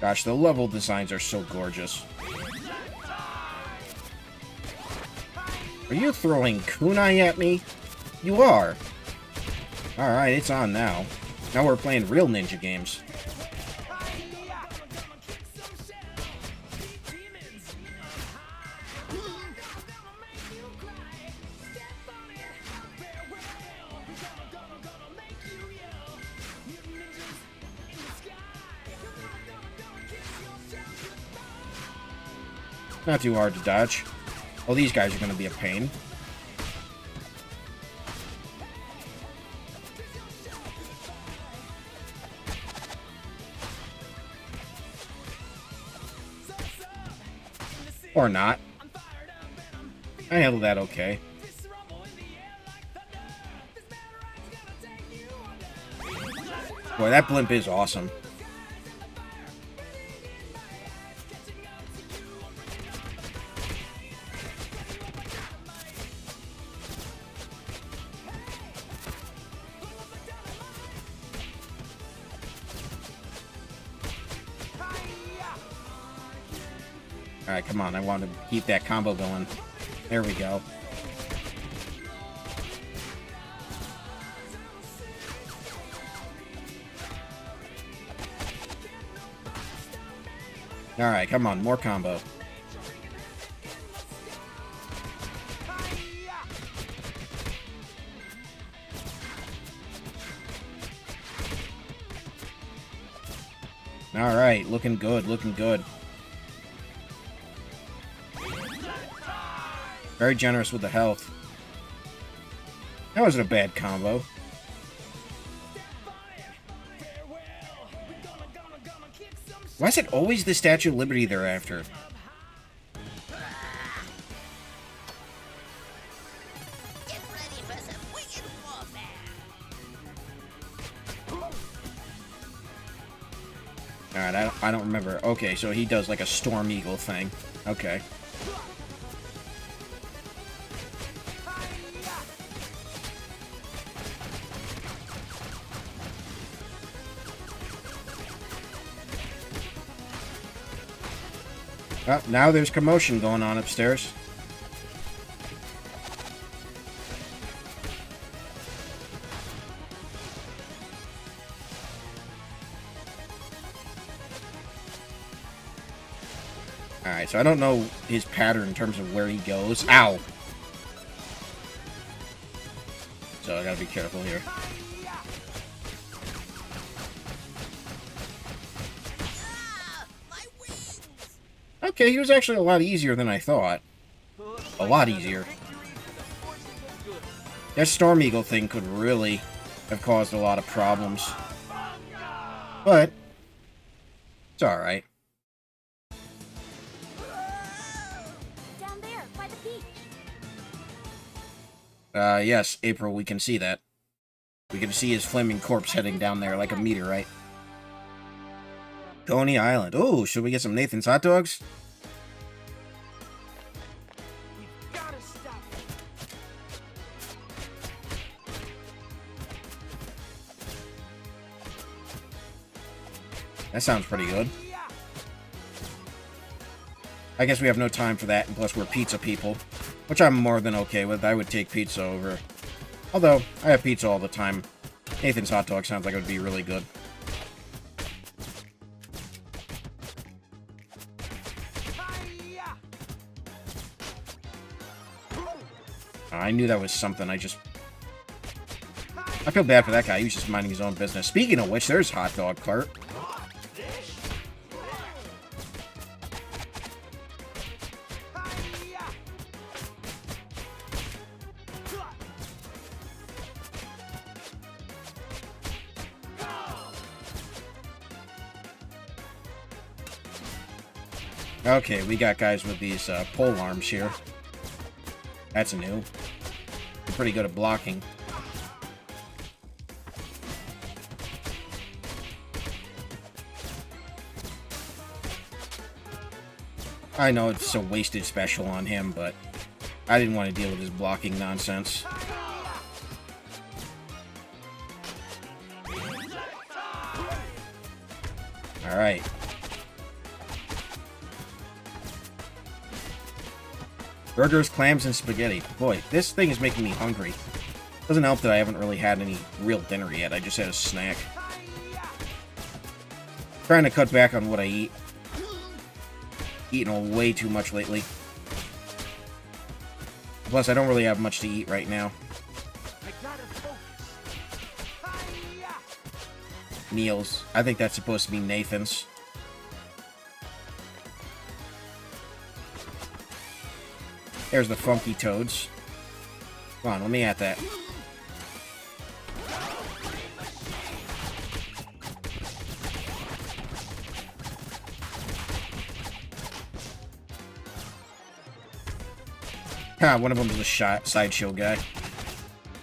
Gosh, the level designs are so gorgeous. Are you throwing kunai at me? You are. Alright, it's on now. Now we're playing real ninja games. Not too hard to dodge. Oh, these guys are going to be a pain. Or not. I handled that okay. Boy, that blimp is awesome. Alright, come on. I want to keep that combo going. There we go. Alright, come on. More combo. Alright, looking good, looking good. Very generous with the health. That wasn't a bad combo. Why is it always the Statue of Liberty they're after? Get ready for some wicked warfare. Alright, I don't remember. Okay, so he does like a Storm Eagle thing. Okay. Oh, now there's commotion going on upstairs. Alright, so I don't know his pattern in terms of where he goes. Ow! So I gotta be careful here. Okay, he was actually a lot easier than I thought. A lot easier. That Storm Eagle thing could really have caused a lot of problems. But it's alright. Down there, by the beach. Yes, April, we can see that. We can see his flaming corpse heading down there like a meteorite. Coney Island. Oh, should we get some Nathan's hot dogs? We've gotta stop it. That sounds pretty good. I guess we have no time for that, and plus we're pizza people. Which I'm more than okay with. I would take pizza over. Although, I have pizza all the time. Nathan's hot dog sounds like it would be really good. I knew that was something. I feel bad for that guy. He was just minding his own business. Speaking of which, there's hot dog cart. Okay, we got guys with these pole arms here. That's new. They're pretty good at blocking. I know it's a wasted special on him, but I didn't want to deal with his blocking nonsense. Alright. Burgers, clams, and spaghetti. Boy, this thing is making me hungry. Doesn't help that I haven't really had any real dinner yet. I just had a snack. Trying to cut back on what I eat. Eating way too much lately. Plus, I don't really have much to eat right now. Meals. I think that's supposed to be Nathan's. There's the funky toads. Come on, let me at that. Ha, one of them is a sideshow guy.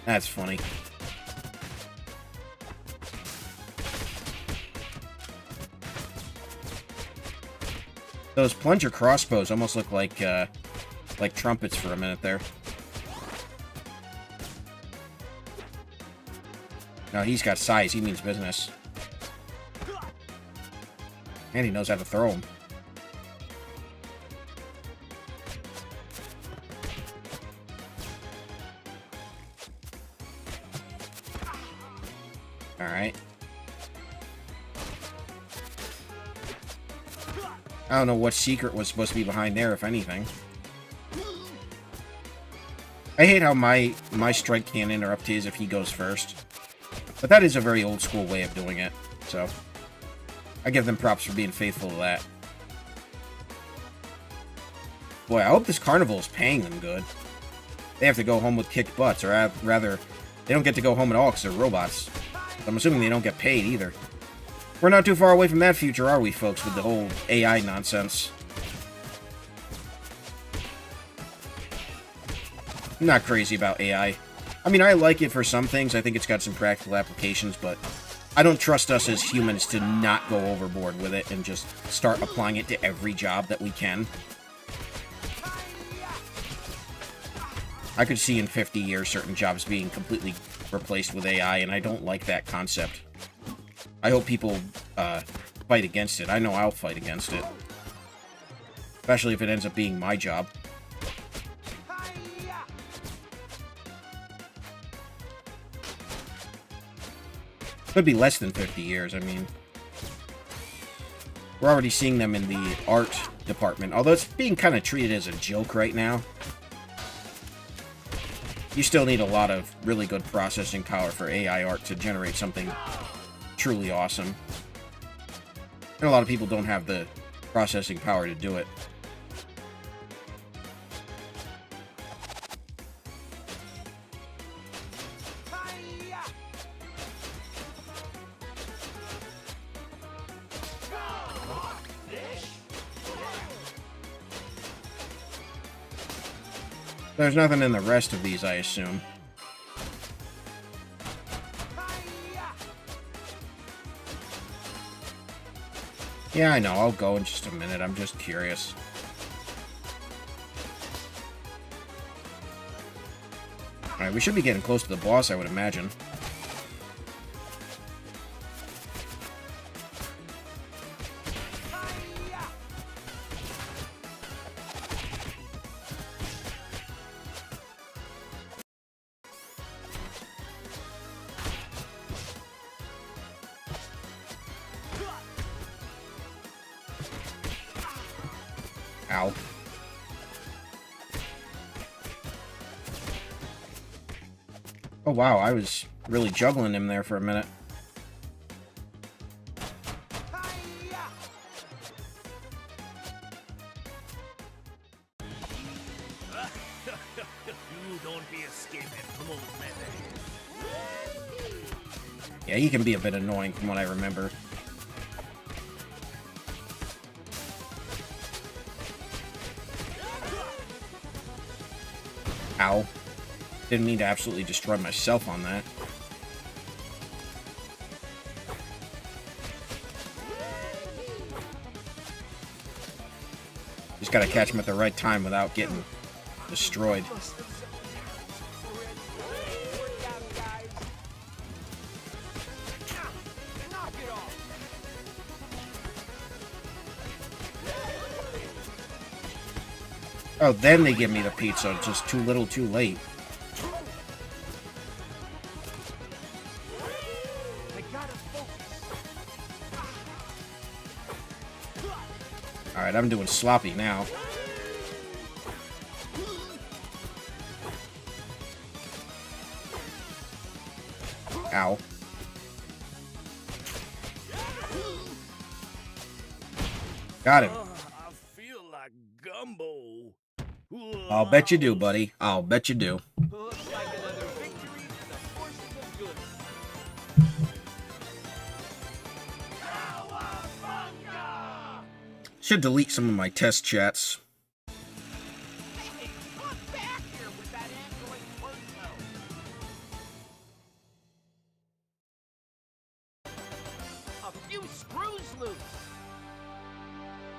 That's funny. Those plunger crossbows almost look like trumpets for a minute there. No, he's got size. He means business. And he knows how to throw them. Alright. I don't know what secret was supposed to be behind there, if anything. I hate how my strike can't interrupt his if he goes first. But that is a very old school way of doing it, so I give them props for being faithful to that. Boy, I hope this carnival is paying them good. They have to go home with kicked butts, or rather, they don't get to go home at all because they're robots. I'm assuming they don't get paid either. We're not too far away from that future, are we, folks, with the whole AI nonsense? I'm not crazy about AI. I mean, I like it for some things. I think it's got some practical applications, but I don't trust us as humans to not go overboard with it and just start applying it to every job that we can. I could see in 50 years certain jobs being completely replaced with AI, and I don't like that concept. I hope people fight against it. I know I'll fight against it. Especially if it ends up being my job. Could be less than 50 years, I mean. We're already seeing them in the art department, although it's being kind of treated as a joke right now. You still need a lot of really good processing power for AI art to generate something truly awesome. And a lot of people don't have the processing power to do it. There's nothing in the rest of these, I assume. Yeah, I know. I'll go in just a minute. I'm just curious. Alright, we should be getting close to the boss, I would imagine. Ow. Oh wow, I was really juggling him there for a minute. You don't be escaping from old Mete. Yeah, he can be a bit annoying from what I remember. Ow. Didn't mean to absolutely destroy myself on that. Just gotta catch him at the right time without getting destroyed. Oh, then they give me the pizza. Just too little, too late. Alright, I'm doing sloppy now. Ow. Got him. I feel like gumbo. I'll bet you do, buddy. I'll bet you do. Looks like another victory for the forces of good. Should delete some of my test chats. Hey, look back! screws loose.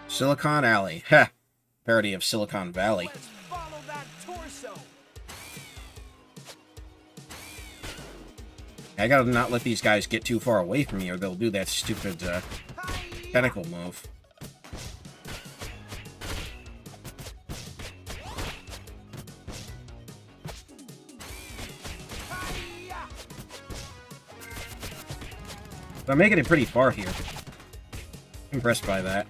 Silicon Alley. Heh. Parody of Silicon Valley. Let's follow that torso. I gotta not let these guys get too far away from me or they'll do that stupid tentacle move. So I'm making it pretty far here. Impressed by that.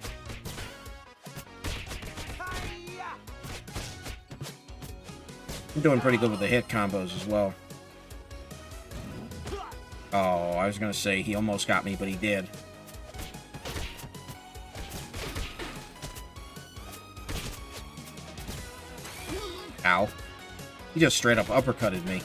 I'm doing pretty good with the hit combos as well. Oh, I was gonna say he almost got me, but he did. Ow. He just straight up uppercutted me.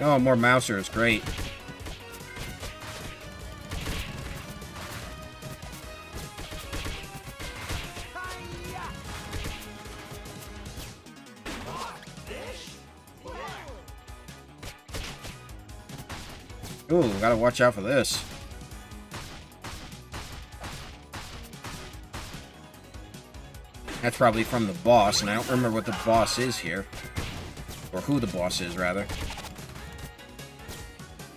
Oh, more Mousers. Great. Ooh, gotta watch out for this. That's probably from the boss, and I don't remember what the boss is here. Or who the boss is, rather.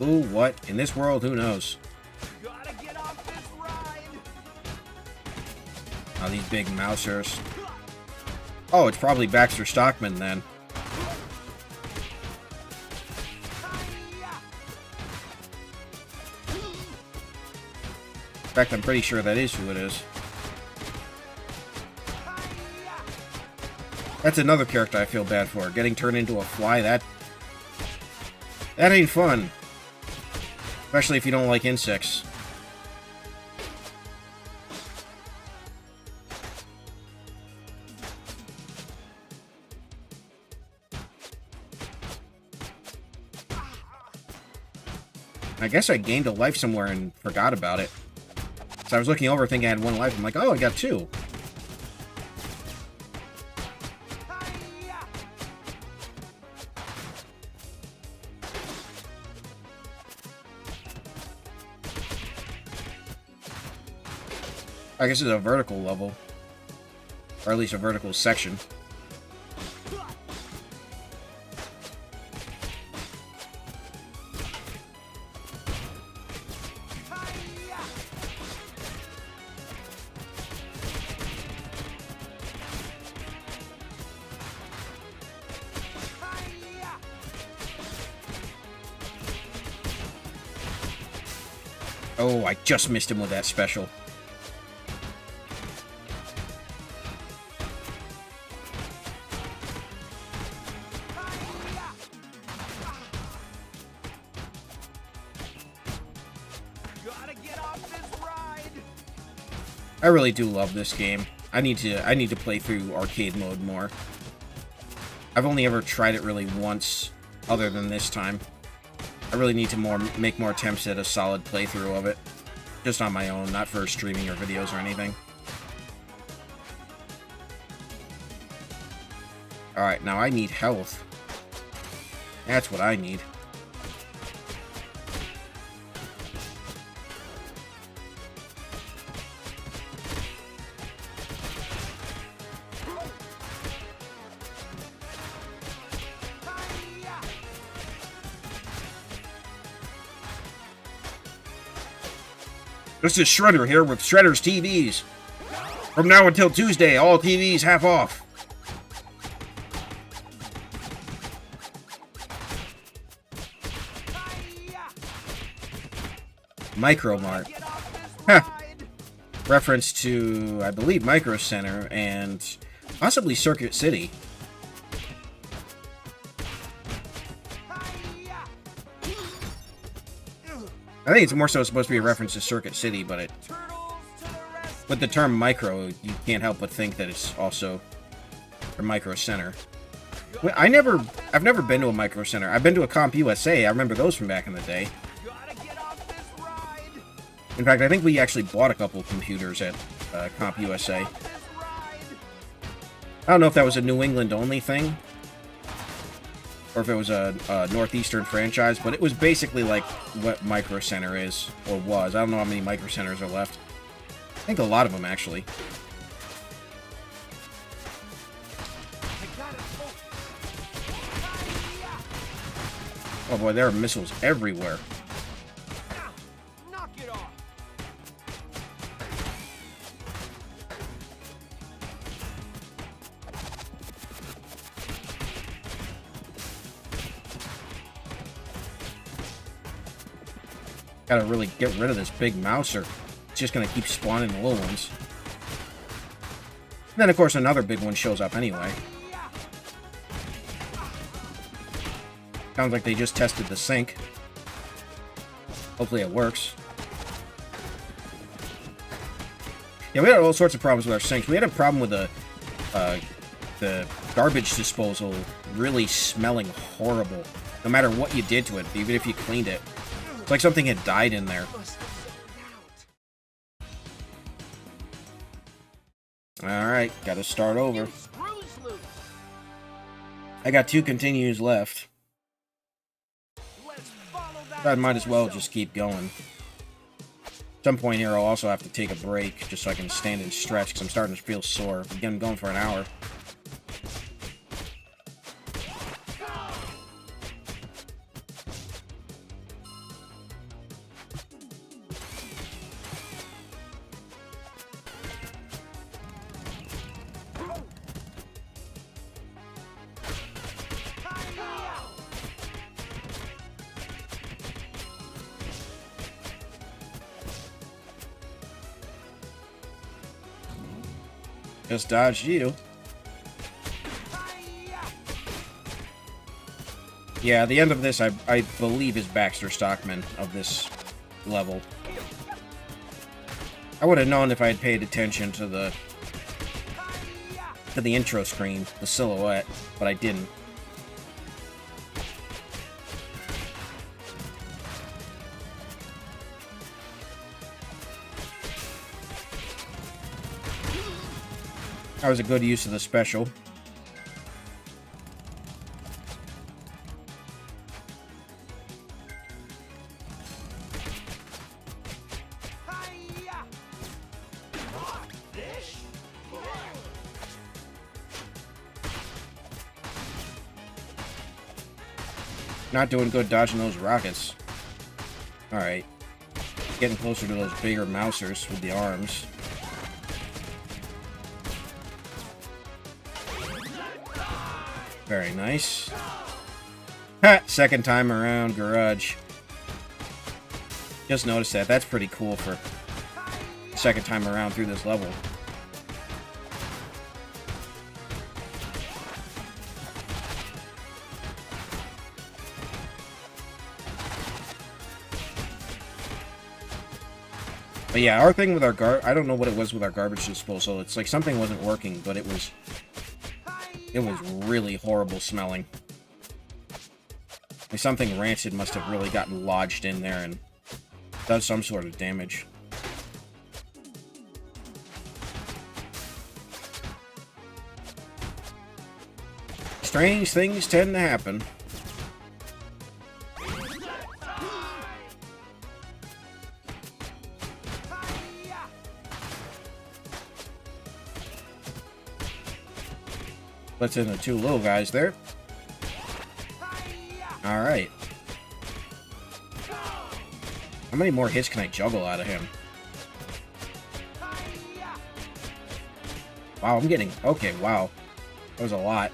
Ooh, what? In this world, who knows? Gotta get off this ride. Oh, these big Mousers. Oh, it's probably Baxter Stockman, then. In fact, I'm pretty sure that is who it is. That's another character I feel bad for. Getting turned into a fly, that ain't fun. Especially if you don't like insects. I guess I gained a life somewhere and forgot about it. So I was looking over thinking I had one life. I'm like, oh, I got two. I guess it's a vertical level. Or at least a vertical section. Oh, I just missed him with that special. I really do love this game. I need to play through arcade mode more. I've only ever tried it really once, other than this time. I really need to make more attempts at a solid playthrough of it. Just on my own, not for streaming or videos or anything. Alright, now I need health. That's what I need. This is Shredder here with Shredder's TVs. From now until Tuesday, all TVs half off. Micro Mart. Huh. Reference to, I believe, Micro Center and possibly Circuit City. I think it's more so supposed to be a reference to Circuit City, but with the term micro, you can't help but think that it's also a Micro Center. I've never been to a Micro Center. I've been to a Comp USA. I remember those from back in the day. In fact, I think we actually bought a couple computers at Comp USA. I don't know if that was a New England only thing, or if it was a Northeastern franchise, but it was basically like what Micro Center is, or was. I don't know how many Micro Centers are left. I think a lot of them, actually. Oh boy, there are missiles everywhere. Knock it off. Gotta really get rid of this big mouser. It's just gonna keep spawning the little ones. And then, of course, another big one shows up anyway. Sounds like they just tested the sync. Hopefully it works. Yeah, we had all sorts of problems with our sinks. We had a problem with the garbage disposal really smelling horrible. No matter what you did to it, even if you cleaned it. It's like something had died in there. Alright, gotta start over. I got 2 continues left. I might as well just keep going. At some point here, I'll also have to take a break, just so I can stand and stretch, because I'm starting to feel sore. Again, I'm going for an hour. Just dodged you. Yeah, the end of this, I believe, is Baxter Stockman of this level. I would have known if I had paid attention to the intro screen, the silhouette, but I didn't. That was a good use of the special. Not doing good dodging those rockets. Alright. Getting closer to those bigger mousers with the arms. Very nice. Ha! Second time around, garage. Just noticed that. That's pretty cool for second time around through this level. But yeah, our thing with our I don't know what it was with our garbage disposal. It's like something wasn't working, but it was really horrible smelling. Like something rancid must have really gotten lodged in there and does some sort of damage. Strange things tend to happen. Let's in the 2 little guys there. Alright. How many more hits can I juggle out of him? Wow, I'm getting... Okay, wow. That was a lot.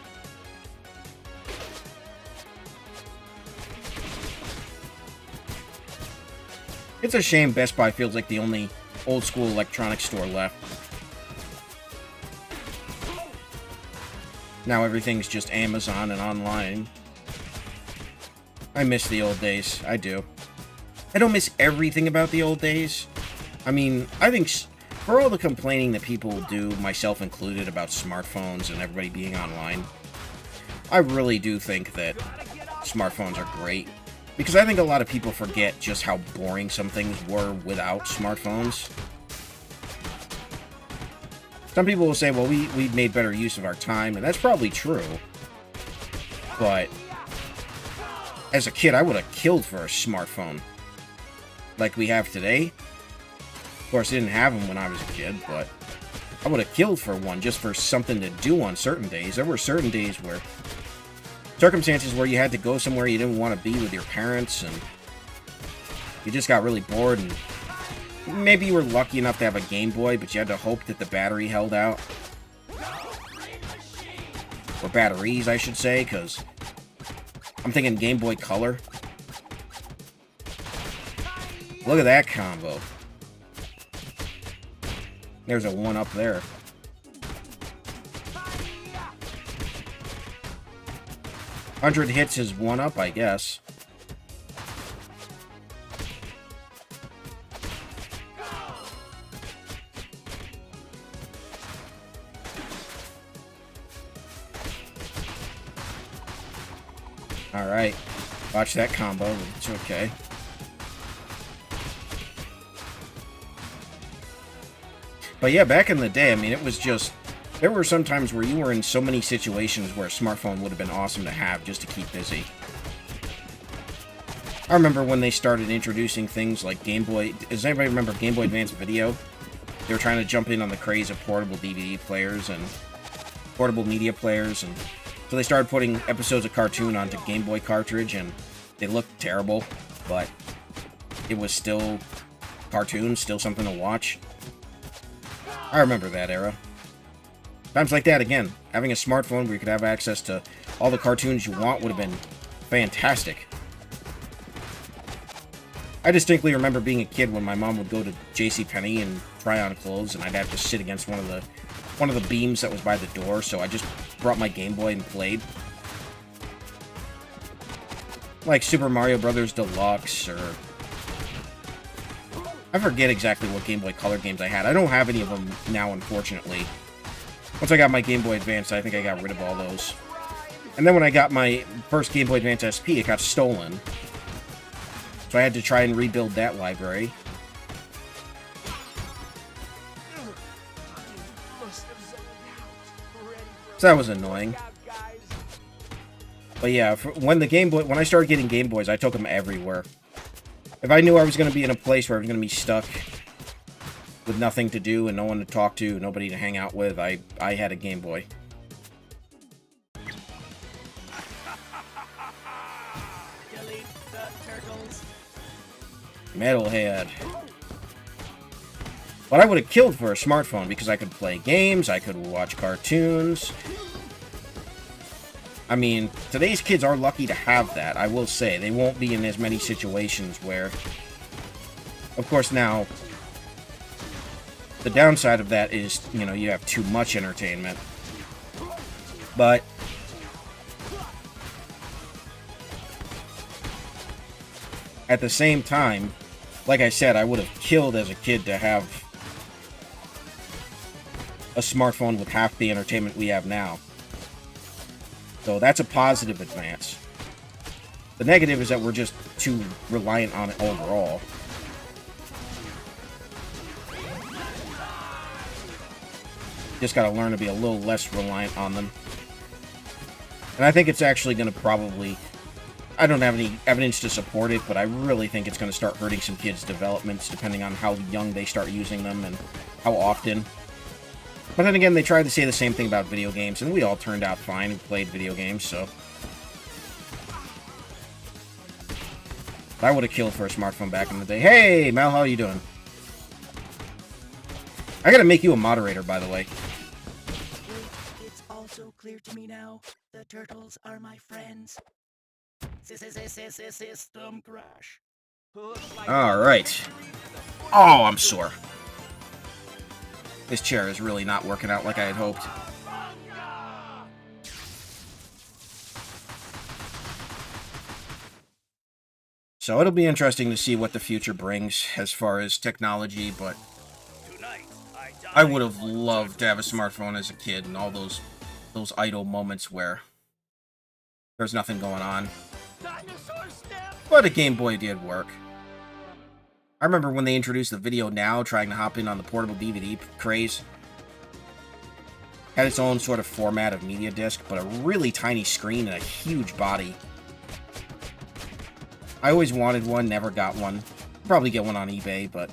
It's a shame Best Buy feels like the only old-school electronics store left. Now everything's just Amazon and online. I miss the old days. I do. I don't miss everything about the old days. I mean, I think for all the complaining that people do, myself included, about smartphones and everybody being online, I really do think that smartphones are great. Because I think a lot of people forget just how boring some things were without smartphones. Some people will say, well, we made better use of our time, and that's probably true. But as a kid, I would have killed for a smartphone like we have today. Of course, I didn't have them when I was a kid, but I would have killed for one just for something to do on certain days. There were certain days where circumstances where you had to go somewhere you didn't want to be with your parents, and you just got really bored, and maybe you were lucky enough to have a Game Boy, but you had to hope that the battery held out. Or batteries, I should say, because I'm thinking Game Boy Color. Look at that combo. There's a 1-up there. "100 hits" is 1-up, I guess. Alright. Watch that combo. It's okay. But yeah, back in the day, I mean, it was just... There were some times where you were in so many situations where a smartphone would have been awesome to have just to keep busy. I remember when they started introducing things like Game Boy... Does anybody remember Game Boy Advance Video? They were trying to jump in on the craze of portable DVD players and portable media players, and so they started putting episodes of cartoon onto Game Boy cartridge, and they looked terrible, but it was still cartoon, still something to watch. I remember that era. Times like that, again, having a smartphone where you could have access to all the cartoons you want would have been fantastic. I distinctly remember being a kid when my mom would go to JCPenney and try on clothes, and I'd have to sit against one of the beams that was by the door, so I just brought my Game Boy and played. Like Super Mario Brothers Deluxe, or... I forget exactly what Game Boy Color games I had. I don't have any of them now, unfortunately. Once I got my Game Boy Advance, I think I got rid of all those. And then when I got my first Game Boy Advance SP, it got stolen. So I had to try and rebuild that library. So that was annoying. But yeah, when I started getting Game Boys, I took them everywhere. If I knew I was going to be in a place where I was going to be stuck with nothing to do and no one to talk to, nobody to hang out with, I had a Game Boy. Delete the turtles. Metalhead. But I would have killed for a smartphone because I could play games, I could watch cartoons. I mean, today's kids are lucky to have that, I will say. They won't be in as many situations where... Of course, now, the downside of that is, you know, you have too much entertainment. But... at the same time, like I said, I would have killed as a kid to have a smartphone with half the entertainment we have now. So that's a positive advance. The negative is that we're just too reliant on it overall. Just gotta learn to be a little less reliant on them. And I think it's actually gonna probably... I don't have any evidence to support it, but I really think it's going to start hurting some kids' developments, depending on how young they start using them and how often. But then again, they tried to say the same thing about video games, and we all turned out fine and played video games, so... I would have killed for a smartphone back in the day. Hey, Mel, how you doing? I gotta make you a moderator, by the way. It's also clear to me now. The turtles are my friends. System crash. Alright. Oh, I'm sore. This chair is really not working out like I had hoped. So it'll be interesting to see what the future brings as far as technology, but I would have loved to have a smartphone as a kid and all those idle moments where there's nothing going on. But a Game Boy did work. I remember when they introduced the Video Now, trying to hop in on the portable DVD craze. Had its own sort of format of media disc, but a really tiny screen and a huge body. I always wanted one, never got one. Probably get one on eBay, but...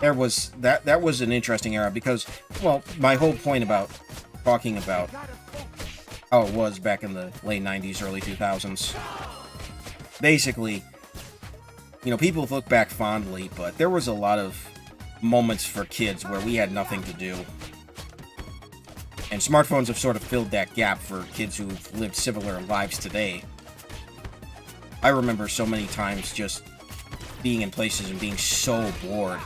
That was an interesting era because, well, my whole point about talking about how it was back in the late 90s, early 2000s. Basically, you know, people look back fondly, but there was a lot of moments for kids where we had nothing to do. And smartphones have sort of filled that gap for kids who've lived similar lives today. I remember so many times just being in places and being so bored.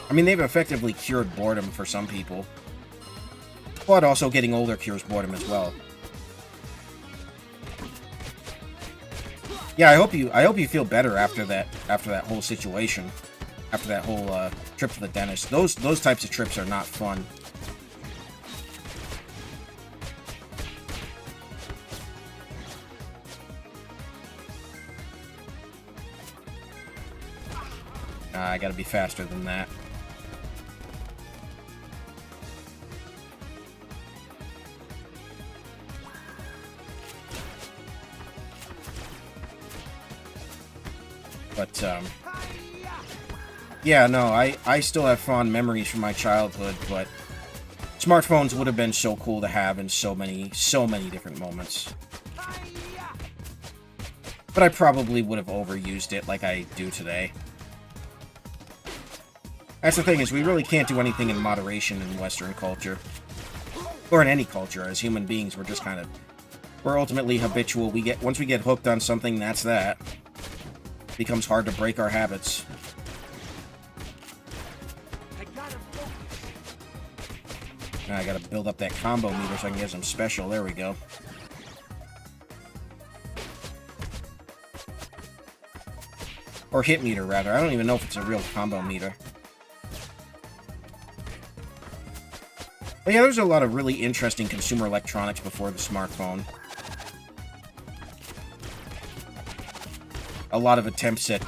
I mean, they've effectively cured boredom for some people. But also getting older cures boredom as well. Yeah, I hope you feel better after that whole situation. After that whole trip to the dentist. Those types of trips are not fun. I gotta be faster than that. But, yeah, no, I still have fond memories from my childhood, but smartphones would have been so cool to have in so many different moments. But I probably would have overused it like I do today. That's the thing, is we really can't do anything in moderation in Western culture. Or in any culture. As human beings, we're just kind of... We're ultimately habitual. Once we get hooked on something, that's that. It becomes hard to break our habits. Now I gotta build up that combo meter so I can get some special. There we go. Or hit meter, rather. I don't even know if it's a real combo meter. But yeah, there's a lot of really interesting consumer electronics before the smartphone. A lot of attempts at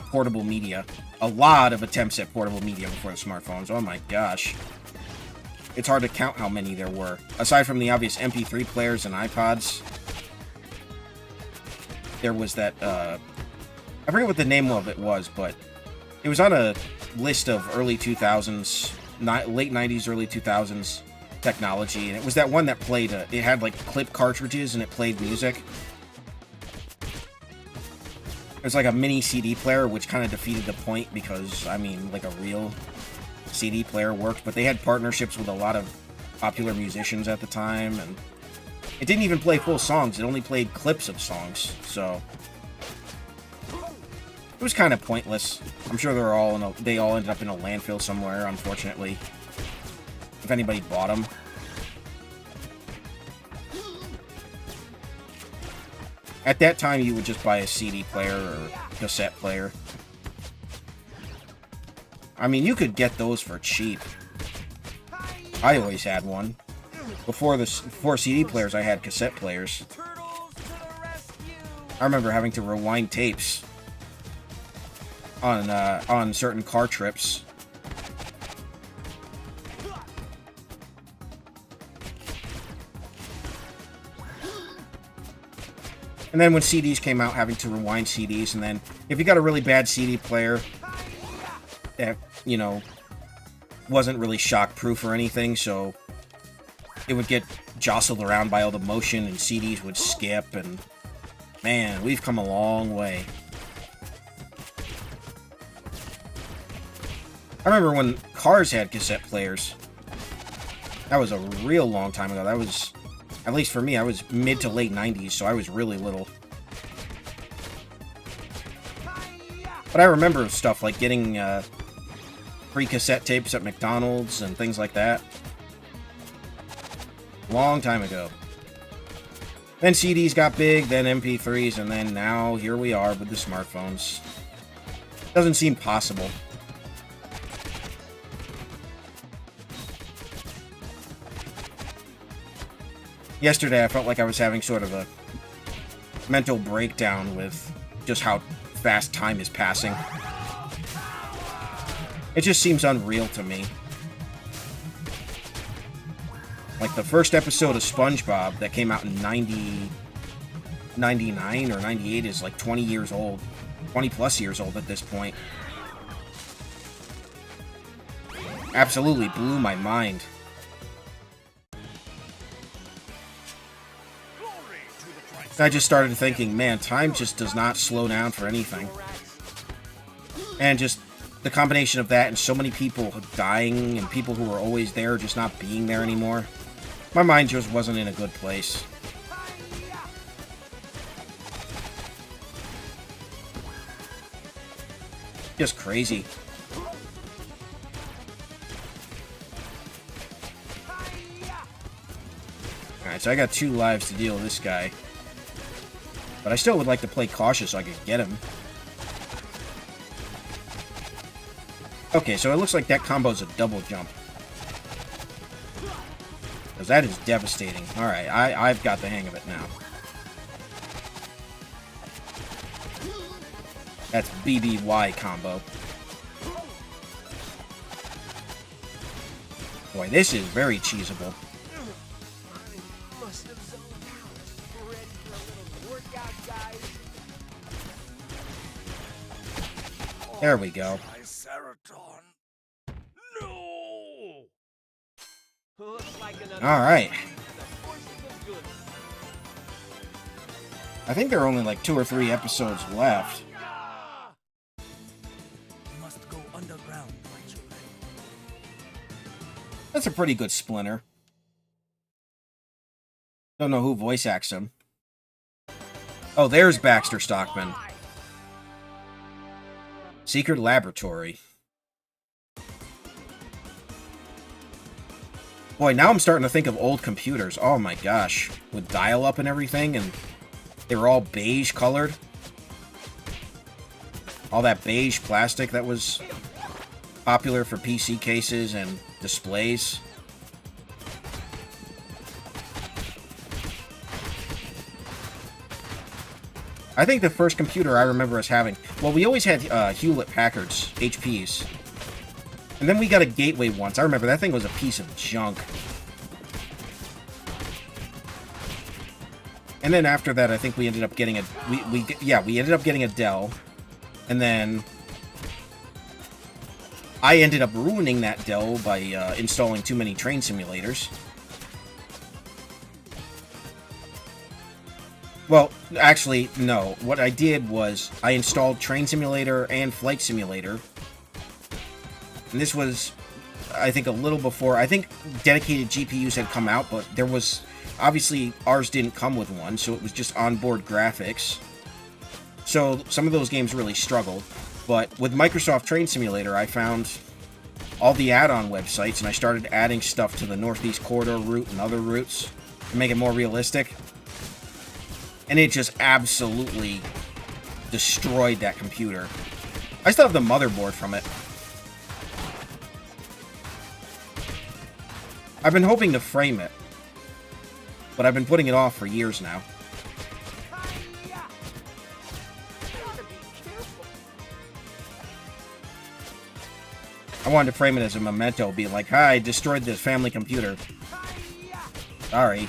portable media. A lot of attempts at portable media before the smartphones. Oh my gosh. It's hard to count how many there were. Aside from the obvious MP3 players and iPods, there was that, I forget what the name of it was, but it was on a list of early 2000s, late 90s, early 2000s technology, and it was that one that played, it had like clip cartridges and it played music. It was like a mini CD player, which kind of defeated the point because, I mean, like a real CD player worked, but they had partnerships with a lot of popular musicians at the time, and it didn't even play full songs, it only played clips of songs, so it was kind of pointless. I'm sure they all ended up in a landfill somewhere, unfortunately, if anybody bought them. At that time, you would just buy a CD player or cassette player. I mean, you could get those for cheap. I always had one. Before CD players, I had cassette players. I remember having to rewind tapes on certain car trips. And then when CDs came out, having to rewind CDs, and then if you got a really bad CD player that, you know, wasn't really shock-proof or anything, so it would get jostled around by all the motion, and CDs would skip, and man, we've come a long way. I remember when cars had cassette players. That was a real long time ago. That was, at least for me, I was mid to late 90s, so I was really little. But I remember stuff like getting free cassette tapes at McDonald's and things like that. Long time ago. Then CDs got big, then MP3s, and then now here we are with the smartphones. Doesn't seem possible. Yesterday, I felt like I was having sort of a mental breakdown with just how fast time is passing. It just seems unreal to me. Like the first episode of SpongeBob that came out in 99 or 98 is like 20 years old. 20 plus years old at this point. Absolutely blew my mind. I just started thinking, man, time just does not slow down for anything. And just the combination of that and so many people dying and people who were always there just not being there anymore. My mind just wasn't in a good place. Just crazy. Alright, so I got 2 lives to deal with this guy. But I still would like to play cautious so I could get him. Okay, so it looks like that combo's a double jump. Because that is devastating. Alright, I've got the hang of it now. That's BBY combo. Boy, this is very cheesable. There we go. Alright. I think there are only like 2 or 3 episodes left. You must go underground, my children. That's a pretty good Splinter. Don't know who voice acts him. Oh, there's Baxter Stockman. Secret Laboratory. Boy, now I'm starting to think of old computers. Oh my gosh. With dial-up and everything, and they were all beige colored. All that beige plastic that was popular for PC cases and displays. I think the first computer I remember us having... Well, we always had Hewlett-Packards, HPs. And then we got a Gateway once. I remember that thing was a piece of junk. And then after that, I think we ended up getting a... we ended up getting a Dell. And then... I ended up ruining that Dell by installing too many train simulators. Well, actually, no. What I did was I installed Train Simulator and Flight Simulator. And this was, I think, a little before. I think dedicated GPUs had come out, but there was... Obviously, ours didn't come with one, so it was just onboard graphics. So some of those games really struggled. But with Microsoft Train Simulator, I found all the add-on websites, and I started adding stuff to the Northeast Corridor route and other routes to make it more realistic. And it just absolutely destroyed that computer. I still have the motherboard from it. I've been hoping to frame it, but I've been putting it off for years now. I wanted to frame it as a memento, be like, hi, I destroyed the family computer. Sorry.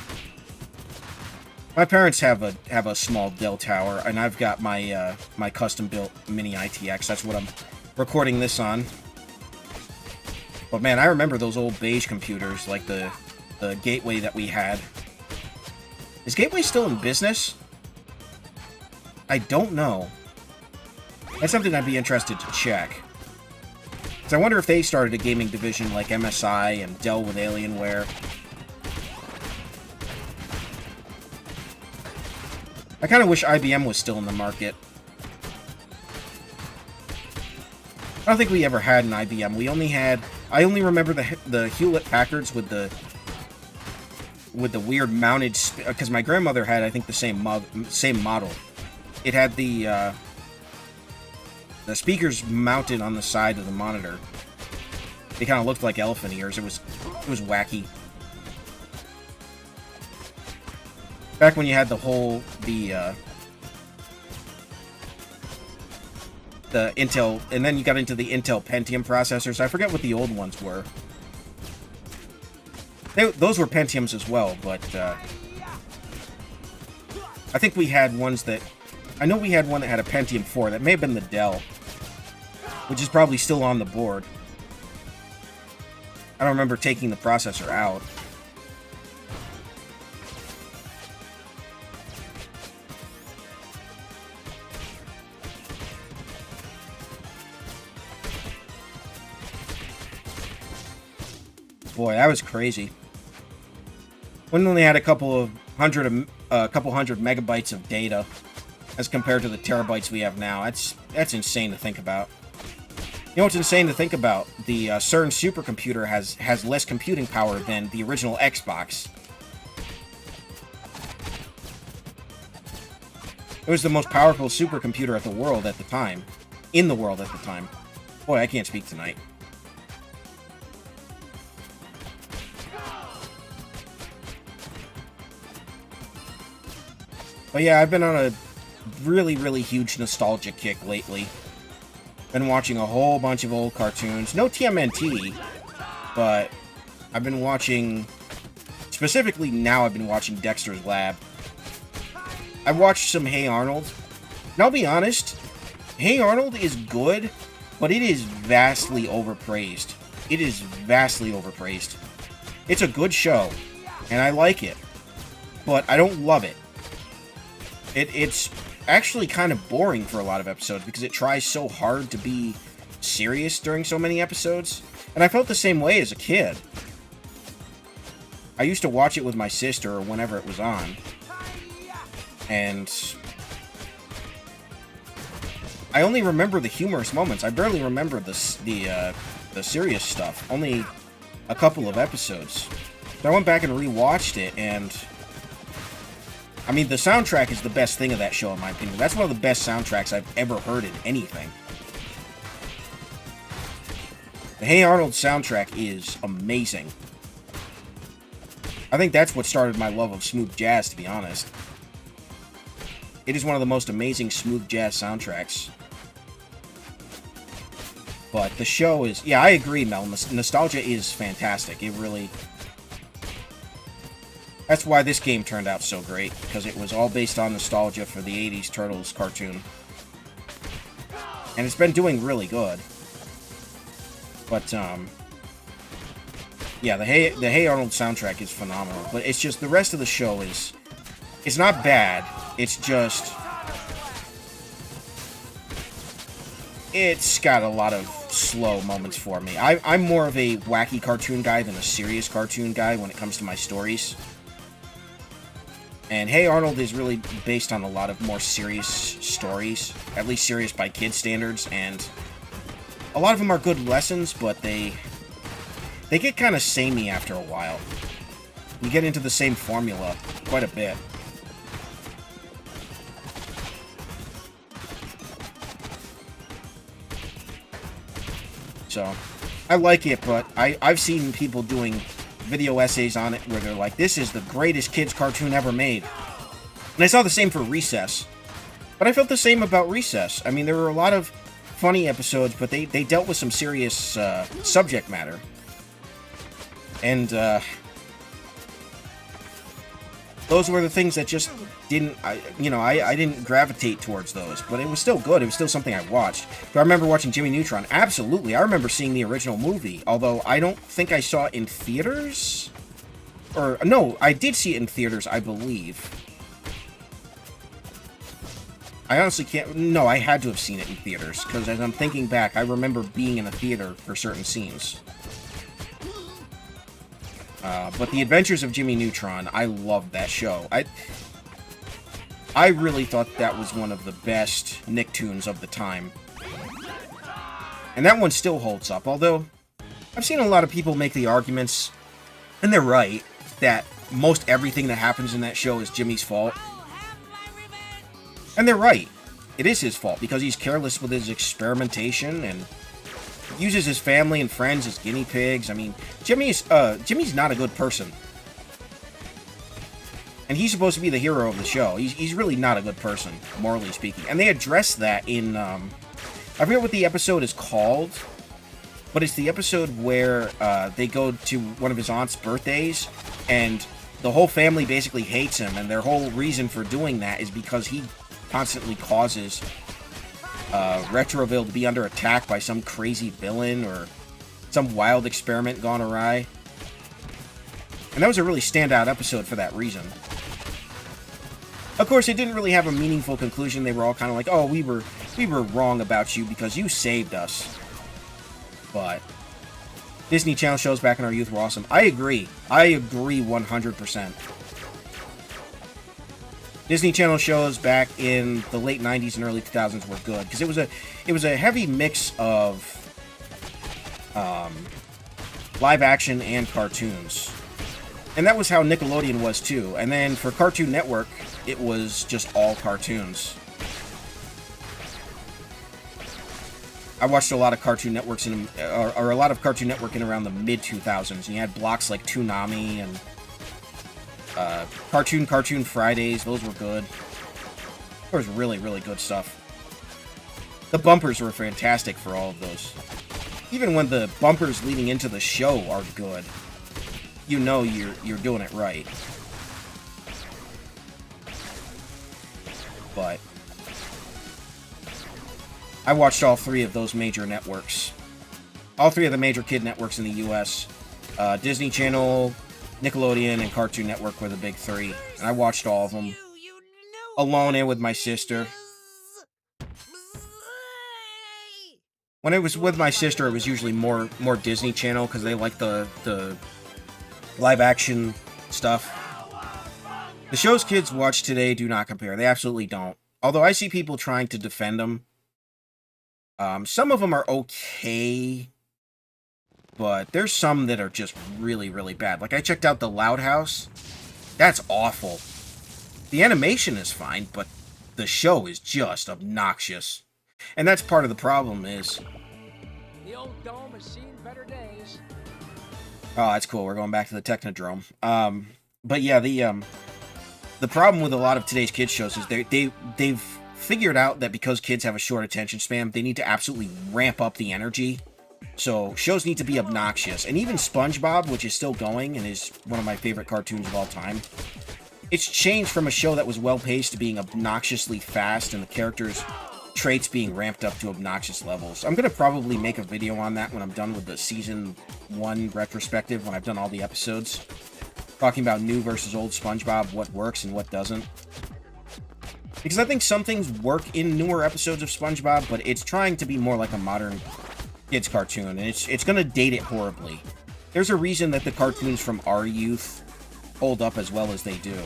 My parents have a small Dell tower, and I've got my my custom-built mini ITX. That's what I'm recording this on. But man, I remember those old beige computers, like the Gateway that we had. Is Gateway still in business? I don't know. That's something I'd be interested to check. Because I wonder if they started a gaming division like MSI and Dell with Alienware. I kind of wish IBM was still in the market. I don't think we ever had an IBM. We only had... I only remember the Hewlett-Packards with the weird mounted... Because my grandmother had, I think, the same model. It had the speakers mounted on the side of the monitor. They kind of looked like elephant ears. It was wacky. Back when you had the the Intel, and then you got into the Intel Pentium processors. I forget what the old ones were. Those were Pentiums as well, but I think we had ones that... I know we had one that had a Pentium 4. That may have been the Dell, which is probably still on the board. I don't remember taking the processor out. Boy, that was crazy. When only had a couple hundred megabytes of data, as compared to the terabytes we have now. That's insane to think about. You know what's insane to think about? The CERN supercomputer has less computing power than the original Xbox. It was the most powerful supercomputer in the world at the time. Boy, I can't speak tonight. But yeah, I've been on a really, really huge nostalgia kick lately. Been watching a whole bunch of old cartoons. No TMNT, but I've been watching... Specifically now I've been watching Dexter's Lab. I've watched some Hey Arnold. And I'll be honest, Hey Arnold is good, but it is vastly overpraised. It is vastly overpraised. It's a good show, and I like it, but I don't love it. It's actually kind of boring for a lot of episodes because it tries so hard to be serious during so many episodes. And I felt the same way as a kid. I used to watch it with my sister or whenever it was on. And I only remember the humorous moments. I barely remember the serious stuff. Only a couple of episodes. So I went back and rewatched it, and I mean, the soundtrack is the best thing of that show, in my opinion. That's one of the best soundtracks I've ever heard in anything. The Hey Arnold soundtrack is amazing. I think that's what started my love of smooth jazz, to be honest. It is one of the most amazing smooth jazz soundtracks. But the show is... Yeah, I agree, Mel. Nostalgia is fantastic. It really... That's why this game turned out so great, because it was all based on nostalgia for the 80s Turtles cartoon. And it's been doing really good. But, yeah, the Hey Arnold soundtrack is phenomenal, but it's just, the rest of the show is... It's not bad, it's just... It's got a lot of slow moments for me. I'm more of a wacky cartoon guy than a serious cartoon guy when it comes to my stories. And Hey Arnold is really based on a lot of more serious stories, at least serious by kid standards, and a lot of them are good lessons, but they get kind of samey after a while. You get into the same formula quite a bit. So, I like it, but I've seen people doing video essays on it where they're like, this is the greatest kids cartoon ever made. And I saw the same for Recess. But I felt the same about Recess. I mean, there were a lot of funny episodes, but they dealt with some serious subject matter. And those were the things that just didn't, I didn't gravitate towards those, but it was still good. It was still something I watched. Do I remember watching Jimmy Neutron? Absolutely. I remember seeing the original movie, although I don't think I saw it in theaters. Or, no, I did see it in theaters, I believe. I honestly can't, no, I had to have seen it in theaters, because as I'm thinking back, I remember being in a theater for certain scenes. But The Adventures of Jimmy Neutron, I loved that show. I really thought that was one of the best Nicktoons of the time. And that one still holds up, although I've seen a lot of people make the arguments, and they're right, that most everything that happens in that show is Jimmy's fault. And they're right. It is his fault, because he's careless with his experimentation, and uses his family and friends as guinea pigs. I mean, Jimmy's not a good person. And he's supposed to be the hero of the show. He's really not a good person, morally speaking. And they address that in I forget what the episode is called, but it's the episode where they go to one of his aunt's birthdays, and the whole family basically hates him, and their whole reason for doing that is because he constantly causes Retroville to be under attack by some crazy villain or some wild experiment gone awry. And that was a really standout episode for that reason. Of course, it didn't really have a meaningful conclusion. They were all kind of like, oh, we were wrong about you because you saved us. But Disney Channel shows back in our youth were awesome. I agree. I agree 100%. Disney Channel shows back in the late 90s and early 2000s were good because it was a heavy mix of live action and cartoons. And that was how Nickelodeon was too. And then for Cartoon Network, it was just all cartoons. I watched a lot of Cartoon Networks or a lot of Cartoon Network in around the mid 2000s. And you had blocks like Toonami and Cartoon Fridays. Those were good. There was really, really good stuff. The bumpers were fantastic for all of those. Even when the bumpers leading into the show are good, you know you're doing it right. But I watched all three of those major networks. All three of the major kid networks in the US. Disney Channel, Nickelodeon, and Cartoon Network were the big three. And I watched all of them. Alone and with my sister. When it was with my sister, it was usually more Disney Channel because they like the live action stuff. The shows kids watch today do not compare. They absolutely don't. Although I see people trying to defend them. Some of them are okay, but there's some that are just really, really bad. Like I checked out The Loud House. That's awful. The animation is fine, but the show is just obnoxious. And that's part of the problem is... The old dome has seen better days. Oh, that's cool. We're going back to the Technodrome. But yeah, the problem with a lot of today's kids shows is they've figured out that because kids have a short attention span, they need to absolutely ramp up the energy. So shows need to be obnoxious. And even SpongeBob, which is still going and is one of my favorite cartoons of all time, it's changed from a show that was well-paced to being obnoxiously fast and the characters' traits being ramped up to obnoxious levels. I'm going to probably make a video on that when I'm done with the Season 1 retrospective, when I've done all the episodes. Talking about new versus old SpongeBob, what works and what doesn't. Because I think some things work in newer episodes of SpongeBob, but it's trying to be more like a modern kids cartoon, and it's going to date it horribly. There's a reason that the cartoons from our youth hold up as well as they do.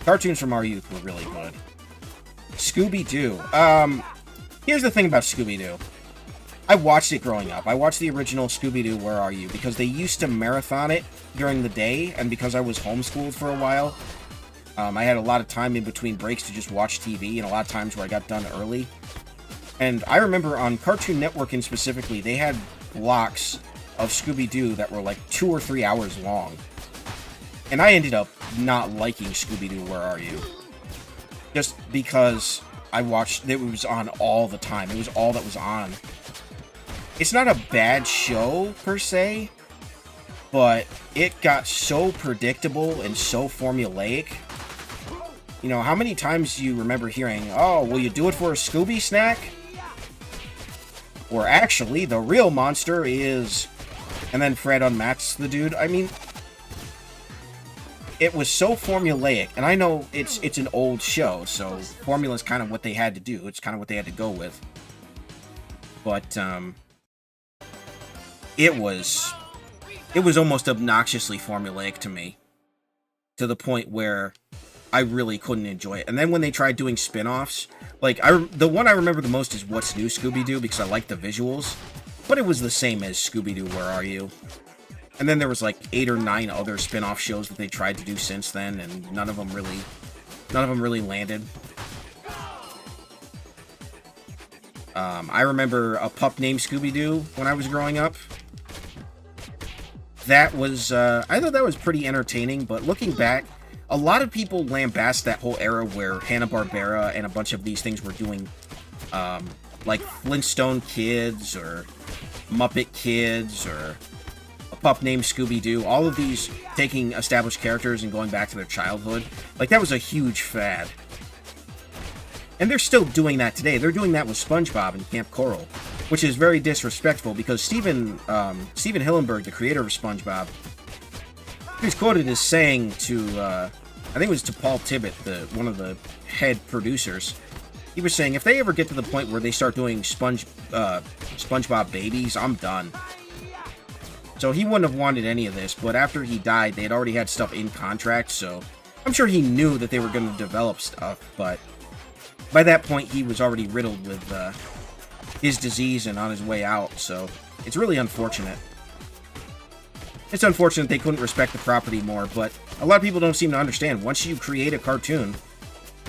Cartoons from our youth were really good. Scooby-Doo. Here's the thing about Scooby-Doo. I watched it growing up. I watched the original Scooby-Doo, Where Are You? Because they used to marathon it during the day, and because I was homeschooled for a while, I had a lot of time in between breaks to just watch TV, and a lot of times where I got done early. And I remember on Cartoon Network in specifically, they had blocks of Scooby-Doo that were like 2 or 3 hours long. And I ended up not liking Scooby-Doo, Where Are You? Just because I watched, it was on all the time. It was all that was on. It's not a bad show, per se, but it got so predictable and so formulaic. You know, how many times do you remember hearing, oh, will you do it for a Scooby snack? Or actually, the real monster is... And then Fred unmasks the dude. I mean, it was so formulaic, and I know it's an old show, so formula's kind of what they had to do. It's kind of what they had to go with. But, it was almost obnoxiously formulaic to me. To the point where I really couldn't enjoy it. And then when they tried doing spin-offs, like, the one I remember the most is What's New, Scooby-Doo, because I like the visuals. But it was the same as Scooby-Doo, Where Are You? And then there was like 8 or 9 other spin-off shows that they tried to do since then, and none of them really landed. I remember A Pup Named Scooby-Doo when I was growing up. That was, I thought that was pretty entertaining, but looking back, a lot of people lambast that whole era where Hanna-Barbera and a bunch of these things were doing like Flintstone Kids or Muppet Kids or A Pup Named Scooby-Doo, all of these taking established characters and going back to their childhood. Like, that was a huge fad. And they're still doing that today. They're doing that with SpongeBob and Camp Coral, which is very disrespectful because Steven Hillenburg, the creator of SpongeBob, he was quoted as saying to, I think it was to Paul Tibbett, one of the head producers, he was saying, if they ever get to the point where they start doing SpongeBob babies, I'm done. So he wouldn't have wanted any of this, but after he died, they had already had stuff in contract, so I'm sure he knew that they were going to develop stuff, but by that point, he was already riddled with his disease and on his way out, so it's really unfortunate. It's unfortunate they couldn't respect the property more, but a lot of people don't seem to understand. Once you create a cartoon,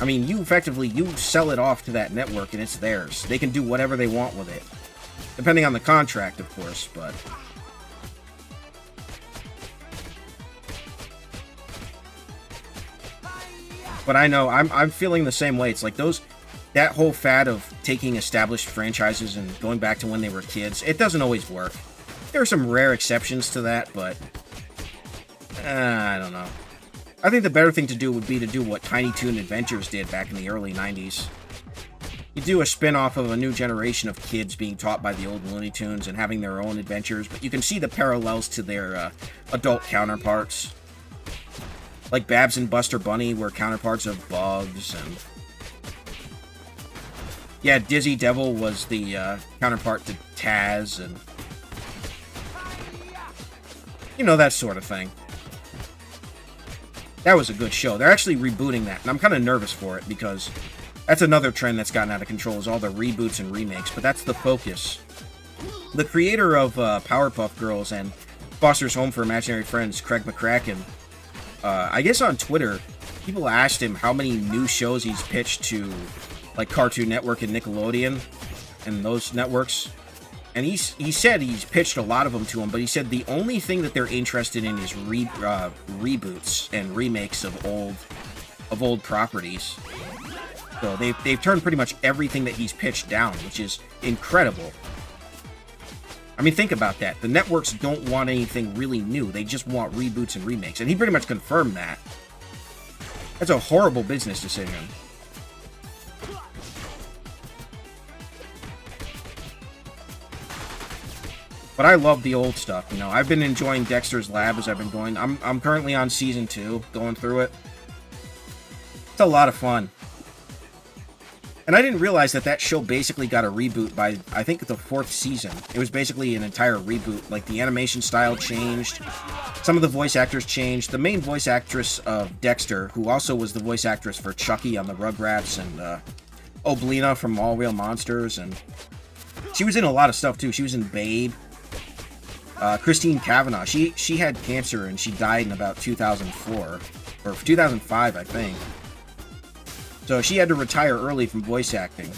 I mean, you sell it off to that network and it's theirs. They can do whatever they want with it. Depending on the contract, of course, but... But I know, I'm feeling the same way. It's like that whole fad of taking established franchises and going back to when they were kids, it doesn't always work. There are some rare exceptions to that, but... I don't know. I think the better thing to do would be to do what Tiny Toon Adventures did back in the early 90s. You do a spin-off of a new generation of kids being taught by the old Looney Tunes and having their own adventures, but you can see the parallels to their adult counterparts. Like Babs and Buster Bunny were counterparts of Bugs, and... yeah, Dizzy Devil was the counterpart to Taz, and... you know, that sort of thing. That was a good show. They're actually rebooting that, and I'm kind of nervous for it, because that's another trend that's gotten out of control, is all the reboots and remakes, but that's the focus. The creator of Powerpuff Girls and Foster's Home for Imaginary Friends, Craig McCracken, I guess on Twitter, people asked him how many new shows he's pitched to, like, Cartoon Network and Nickelodeon, and those networks. And he said he's pitched a lot of them to him, but he said the only thing that they're interested in is reboots and remakes of old properties. So they've turned pretty much everything that he's pitched down, which is incredible. I mean, think about that. The networks don't want anything really new. They just want reboots and remakes. And he pretty much confirmed that. That's a horrible business decision. But I love the old stuff, you know. I've been enjoying Dexter's Lab as I've been going. I'm currently on Season 2, going through it. It's a lot of fun. And I didn't realize that show basically got a reboot by, I think, the 4th season. It was basically an entire reboot. Like, the animation style changed. Some of the voice actors changed. The main voice actress of Dexter, who also was the voice actress for Chucky on the Rugrats, and Oblina from All Real Monsters, and she was in a lot of stuff, too. She was in Babe. Christine Cavanaugh, she had cancer and she died in about 2004, or 2005, I think. So she had to retire early from voice acting.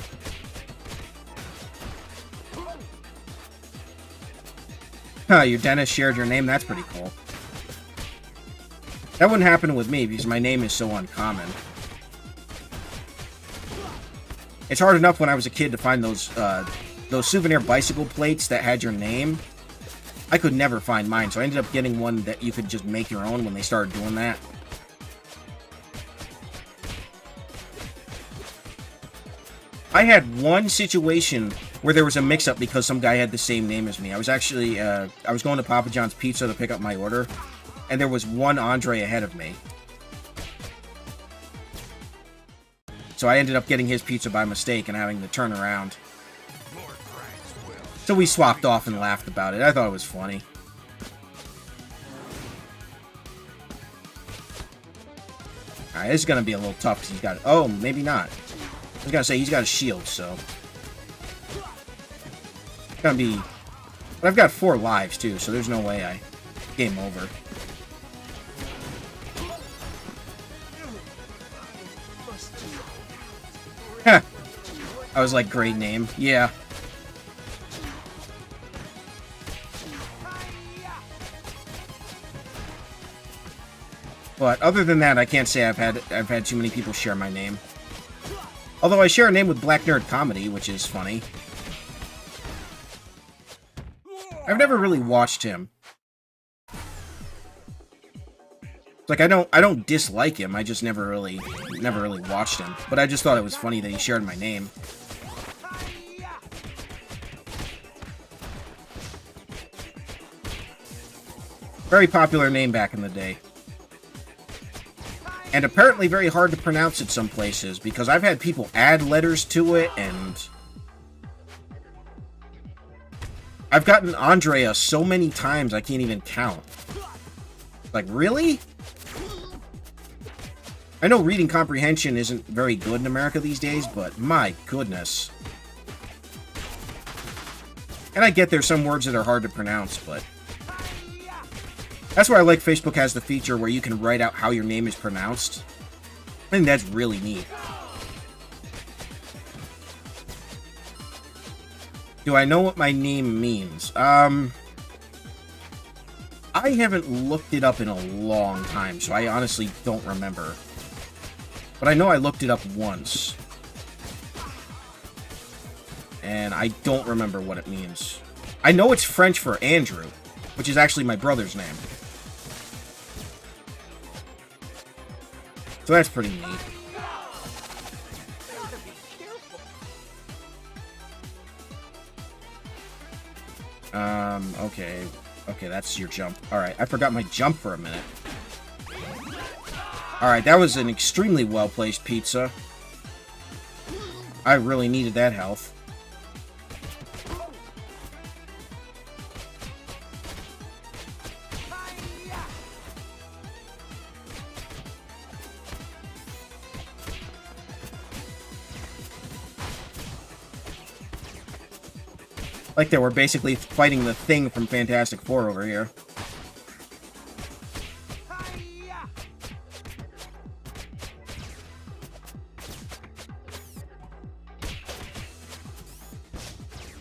Your dentist shared your name, that's pretty cool. That wouldn't happen with me because my name is so uncommon. It's hard enough when I was a kid to find those souvenir bicycle plates that had your name. I could never find mine, so I ended up getting one that you could just make your own when they started doing that. I had one situation where there was a mix-up because some guy had the same name as me. I was actually, I was going to Papa John's Pizza to pick up my order, and there was one Andre ahead of me. So I ended up getting his pizza by mistake and having to turn around. So we swapped off and laughed about it. I thought it was funny. Alright, this is going to be a little tough because he's got... oh, maybe not. I was going to say, he's got a shield, so... it's going to be... but I've got 4 lives, too, so there's no way I... game over. Heh. I was like, great name. Yeah. But other than that, I can't say I've had too many people share my name. Although I share a name with Black Nerd Comedy, which is funny. I've never really watched him. Like, I don't dislike him, I just never really watched him. But I just thought it was funny that he shared my name. Very popular name back in the day. And apparently very hard to pronounce at some places, because I've had people add letters to it, and I've gotten Andrea so many times I can't even count. Like, really? I know reading comprehension isn't very good in America these days, but my goodness. And I get there's some words that are hard to pronounce, but that's why I like Facebook has the feature where you can write out how your name is pronounced. I think that's really neat. Do I know what my name means? I haven't looked it up in a long time, so I honestly don't remember. But I know I looked it up once. And I don't remember what it means. I know it's French for Andrew, which is actually my brother's name. So that's pretty neat. Okay. Okay, that's your jump. Alright, I forgot my jump for a minute. Alright, that was an extremely well-placed pizza. I really needed that health. Like they were basically fighting the Thing from Fantastic Four over here.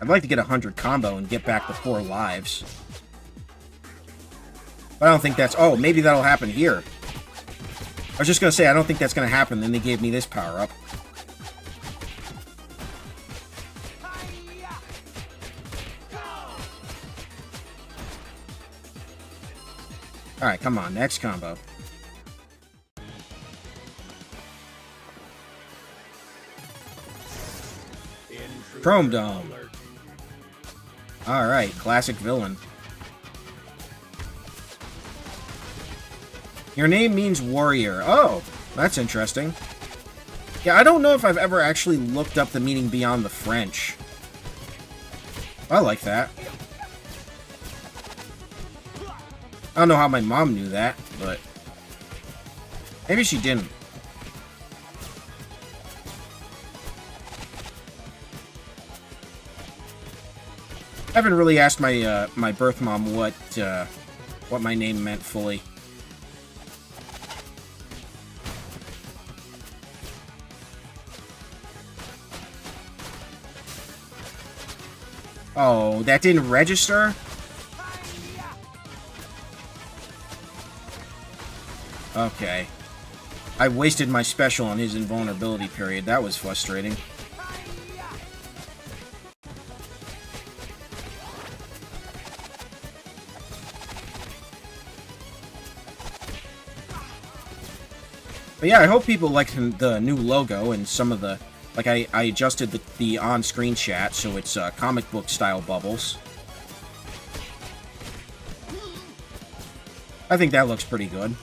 I'd like to get 100 combo and get back to 4 lives. But I don't think that's... Oh, maybe that'll happen here. I was just going to say, I don't think that's going to happen, then they gave me this power-up. Alright, come on, next combo. Chrome Dome. Alright, classic villain. Your name means warrior. Oh, that's interesting. Yeah, I don't know if I've ever actually looked up the meaning beyond the French. I like that. I don't know how my mom knew that, but maybe she didn't. I haven't really asked my my birth mom what my name meant fully. Oh, that didn't register? Okay. I wasted my special on his invulnerability period. That was frustrating. But yeah, I hope people like the new logo and some of the... Like, I adjusted the on-screen chat, so it's comic book style bubbles. I think that looks pretty good.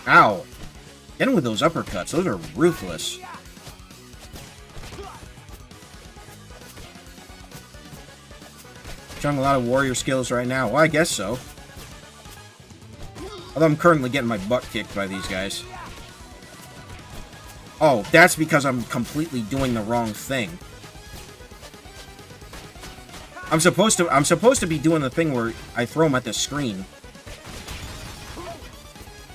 Ow. Get him with those uppercuts. Those are ruthless. Showing a lot of warrior skills right now. Well, I guess so. Although I'm currently getting my butt kicked by these guys. Oh, that's because I'm completely doing the wrong thing. I'm supposed to be doing the thing where I throw them at the screen.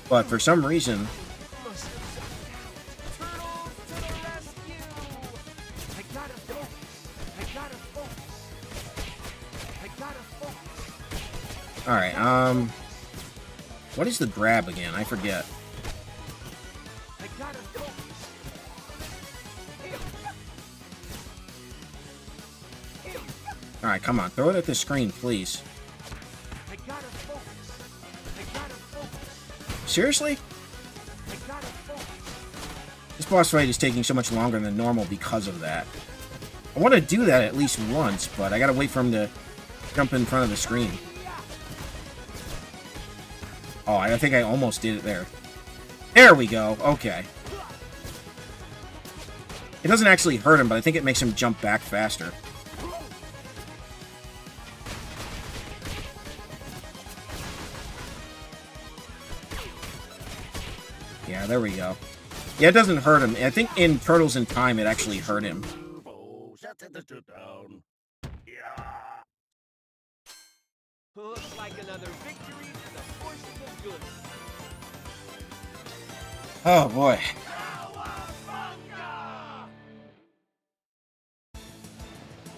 But for some reason... Alright, what is the grab again? I forget. Alright, come on. Throw it at the screen, please. I gotta focus. I gotta focus. Seriously? I gotta focus. This boss fight is taking so much longer than normal because of that. I want to do that at least once, but I gotta wait for him to jump in front of the screen. Oh, I think I almost did it there. There we go. Okay. It doesn't actually hurt him, but I think it makes him jump back faster. Yeah, there we go. Yeah, it doesn't hurt him. I think in Turtles in Time, it actually hurt him. Looks like another victory for the forces of good. Oh, boy.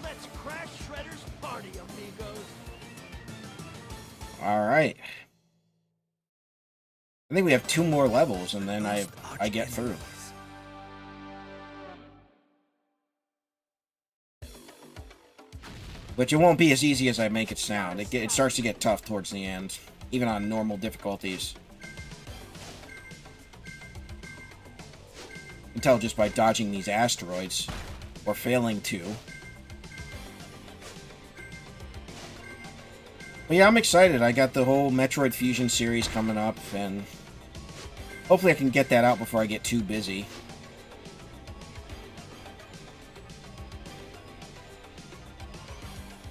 Let's crash Shredder's party, amigos. Alright. I think we have 2 more levels, and then I get through. But it won't be as easy as I make it sound. It starts to get tough towards the end, even on normal difficulties. You can tell just by dodging these asteroids, or failing to. But yeah, I'm excited. I got the whole Metroid Fusion series coming up, and hopefully I can get that out before I get too busy.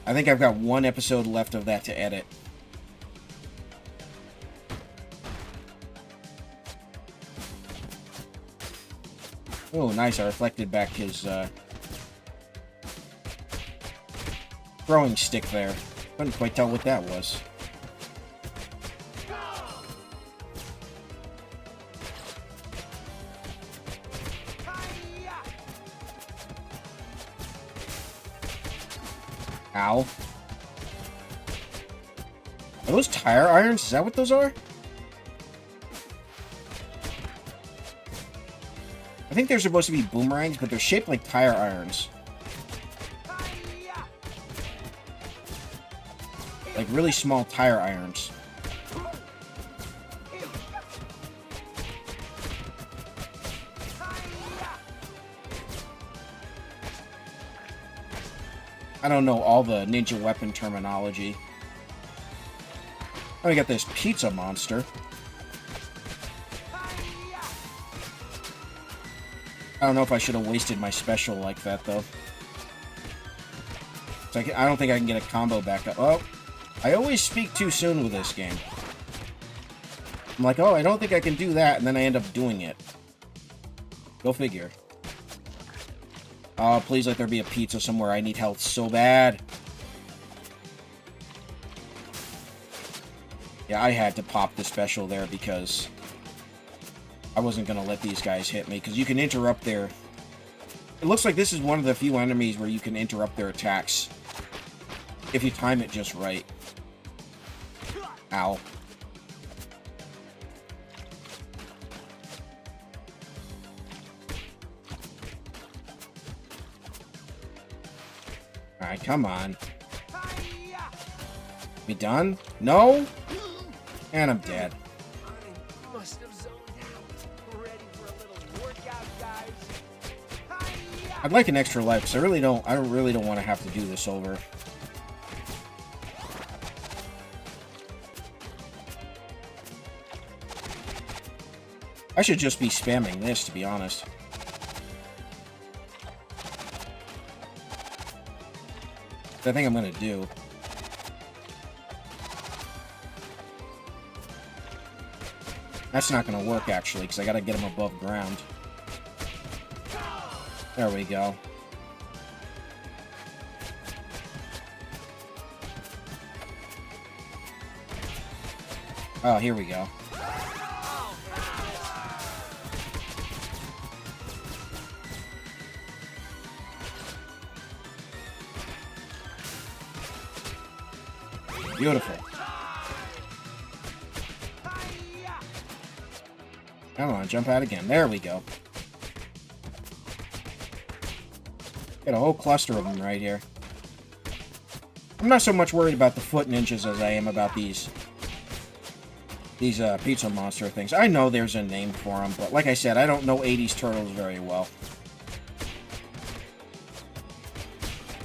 I think I've got 1 episode left of that to edit. Oh, nice. I reflected back his throwing stick there. Couldn't quite tell what that was. Ow. Are those tire irons? Is that what those are? I think they're supposed to be boomerangs, but they're shaped like tire irons. Like really small tire irons. I don't know all the ninja weapon terminology. Oh, we got this pizza monster. I don't know if I should have wasted my special like that, though. So I don't think I can get a combo back up. Oh, I always speak too soon with this game. I'm like, oh, I don't think I can do that, and then I end up doing it. Go figure. Oh, please let there be a pizza somewhere. I need health so bad. Yeah, I had to pop the special there because I wasn't going to let these guys hit me, because you can interrupt their... It looks like this is one of the few enemies where you can interrupt their attacks if you time it just right. Ow. Alright, come on. We done? No? And I'm dead. I must have zoned out. Ready for a little workout, guys. I'd like an extra life, because I really don't want to have to do this over. I should just be spamming this, to be honest. I think I'm gonna do. That's not gonna work, actually, because I gotta get him above ground. There we go. Oh, here we go. Beautiful. Come on, jump out again. There we go. Got a whole cluster of them right here. I'm not so much worried about the foot ninjas as I am about these pizza monster things. I know there's a name for them, but like I said, I don't know 80s turtles very well.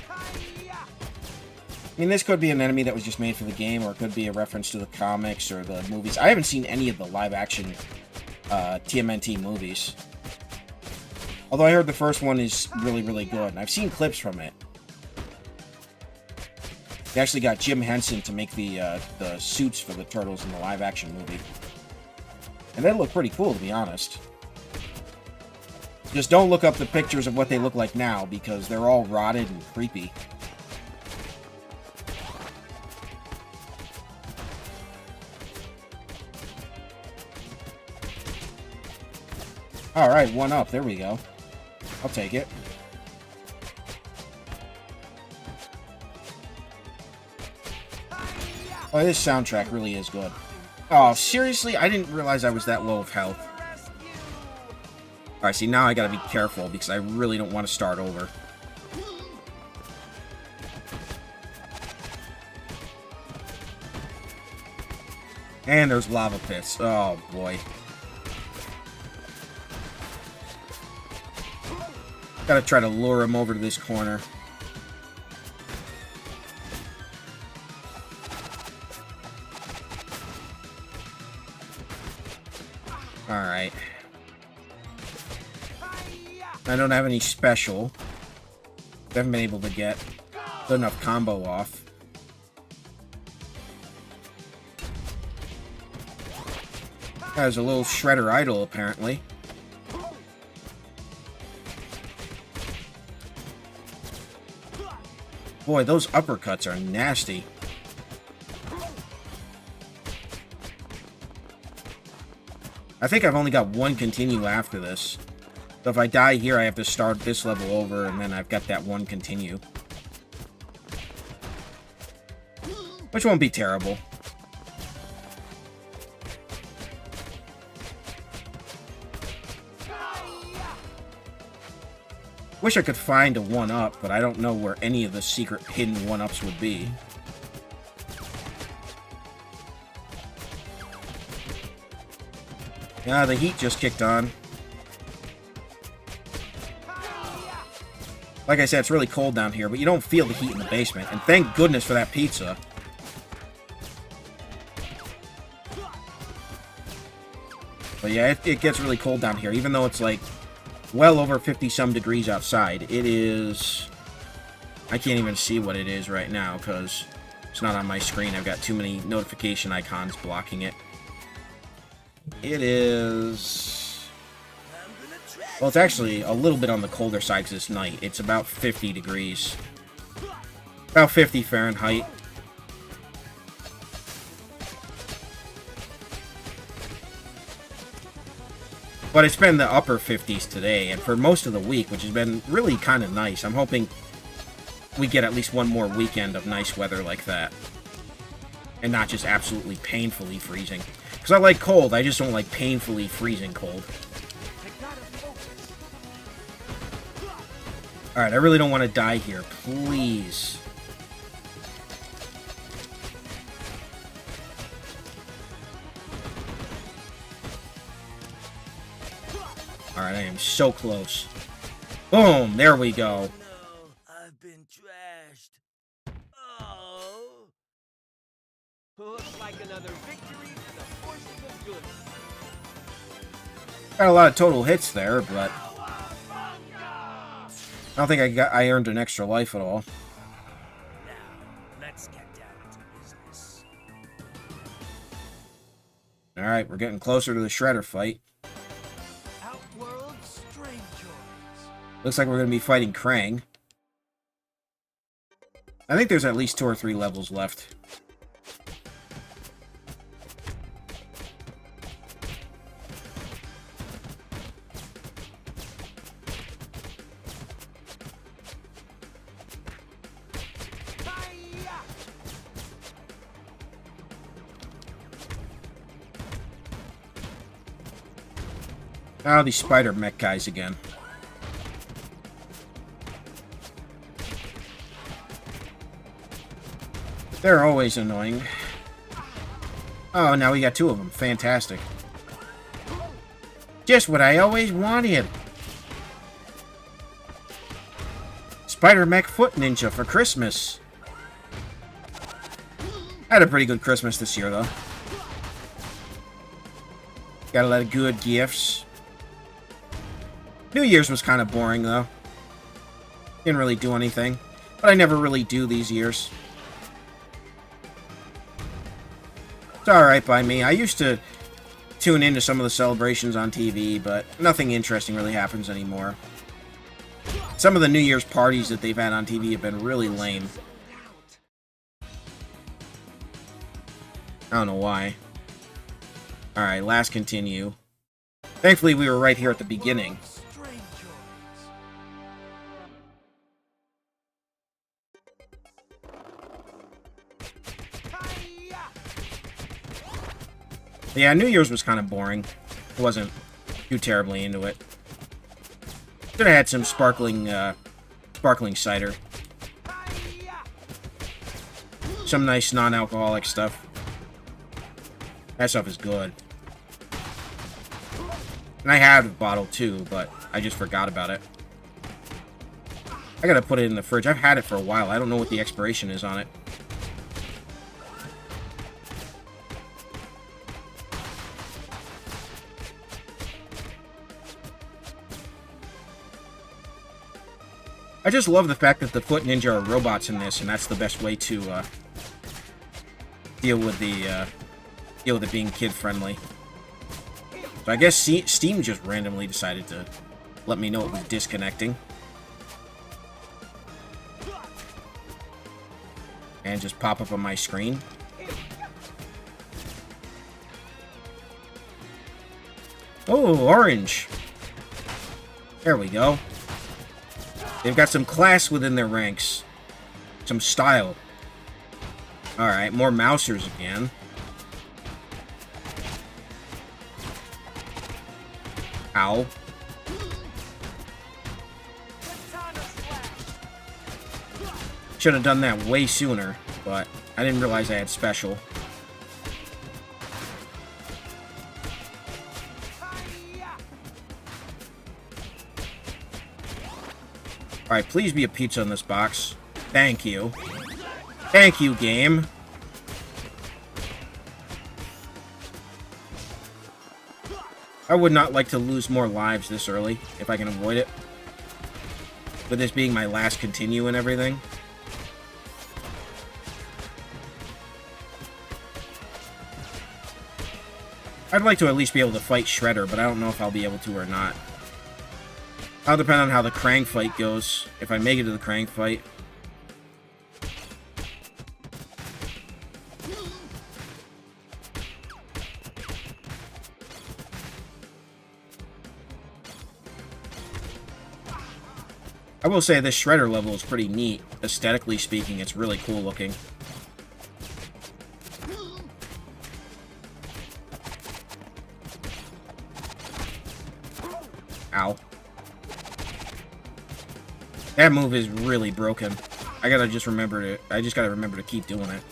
I mean, this could be an enemy that was just made for the game, or it could be a reference to the comics or the movies. I haven't seen any of the live-action TMNT movies. Although I heard the first one is really, really good, and I've seen clips from it. They actually got Jim Henson to make the suits for the turtles in the live-action movie. And they look pretty cool, to be honest. Just don't look up the pictures of what they look like now, because they're all rotted and creepy. Alright, one up. There we go. I'll take it. Oh, this soundtrack really is good. Oh, seriously? I didn't realize I was that low of health. Alright, see, now I gotta be careful, because I really don't want to start over. And there's lava pits. Oh, boy. Gotta try to lure him over to this corner. Alright. I don't have any special. I haven't been able to get good enough combo off. There's a little shredder idol, apparently. Boy, those uppercuts are nasty. I think I've only got one continue after this. So if I die here, I have to start this level over, and then I've got that one continue. Which won't be terrible. Wish I could find a 1-up, but I don't know where any of the secret hidden 1-ups would be. Yeah, the heat just kicked on. Like I said, it's really cold down here, but you don't feel the heat in the basement. And thank goodness for that pizza. But yeah, it gets really cold down here, even though it's like well over 50-some degrees outside. It is... I can't even see what it is right now, because it's not on my screen. I've got too many notification icons blocking it. It is... Well, it's actually a little bit on the colder side because it's night. It's about 50 degrees. About 50 Fahrenheit. But it's been the upper 50s today, and for most of the week, which has been really kind of nice. I'm hoping we get at least one more weekend of nice weather like that. And not just absolutely painfully freezing. Because I like cold, I just don't like painfully freezing cold. Alright, I really don't want to die here. Please. Alright, I am so close. Boom! There we go. No, I've been trashed. Oh. Looks like another victory for the forces of good. Got a lot of total hits there, but I don't think I earned an extra life at all. Now, let's get down to business. Alright, we're getting closer to the Shredder fight. Outworld strangers. Looks like we're going to be fighting Krang. I think there's at least 2 or 3 levels left. Oh, these spider mech guys again. They're always annoying. Oh, now we got two of them. Fantastic. Just what I always wanted. Spider Mech Foot Ninja for Christmas. I had a pretty good Christmas this year, though. Got a lot of good gifts. New Year's was kind of boring, though. Didn't really do anything. But I never really do these years. It's alright by me. I used to tune into some of the celebrations on TV, but nothing interesting really happens anymore. Some of the New Year's parties that they've had on TV have been really lame. I don't know why. Alright, last continue. Thankfully, we were right here at the beginning. Yeah, New Year's was kind of boring. I wasn't too terribly into it. Should have had some sparkling cider. Some nice non-alcoholic stuff. That stuff is good. And I had a bottle too, but I just forgot about it. I gotta put it in the fridge. I've had it for a while. I don't know what the expiration is on it. I just love the fact that the Foot Ninja are robots in this, and that's the best way to deal with it being kid-friendly. So I guess Steam just randomly decided to let me know it was disconnecting. And just pop up on my screen. Oh, orange! There we go. They've got some class within their ranks. Some style. Alright, more Mousers again. Ow. Should have done that way sooner, but I didn't realize I had special. Alright, please be a pizza in this box. Thank you. Thank you, game. I would not like to lose more lives this early, if I can avoid it. With this being my last continue and everything. I'd like to at least be able to fight Shredder, but I don't know if I'll be able to or not. I'll depend on how the Krang fight goes, if I make it to the Krang fight. I will say this Shredder level is pretty neat. Aesthetically speaking, it's really cool looking. Ow. That move is really broken. I just gotta remember to keep doing it.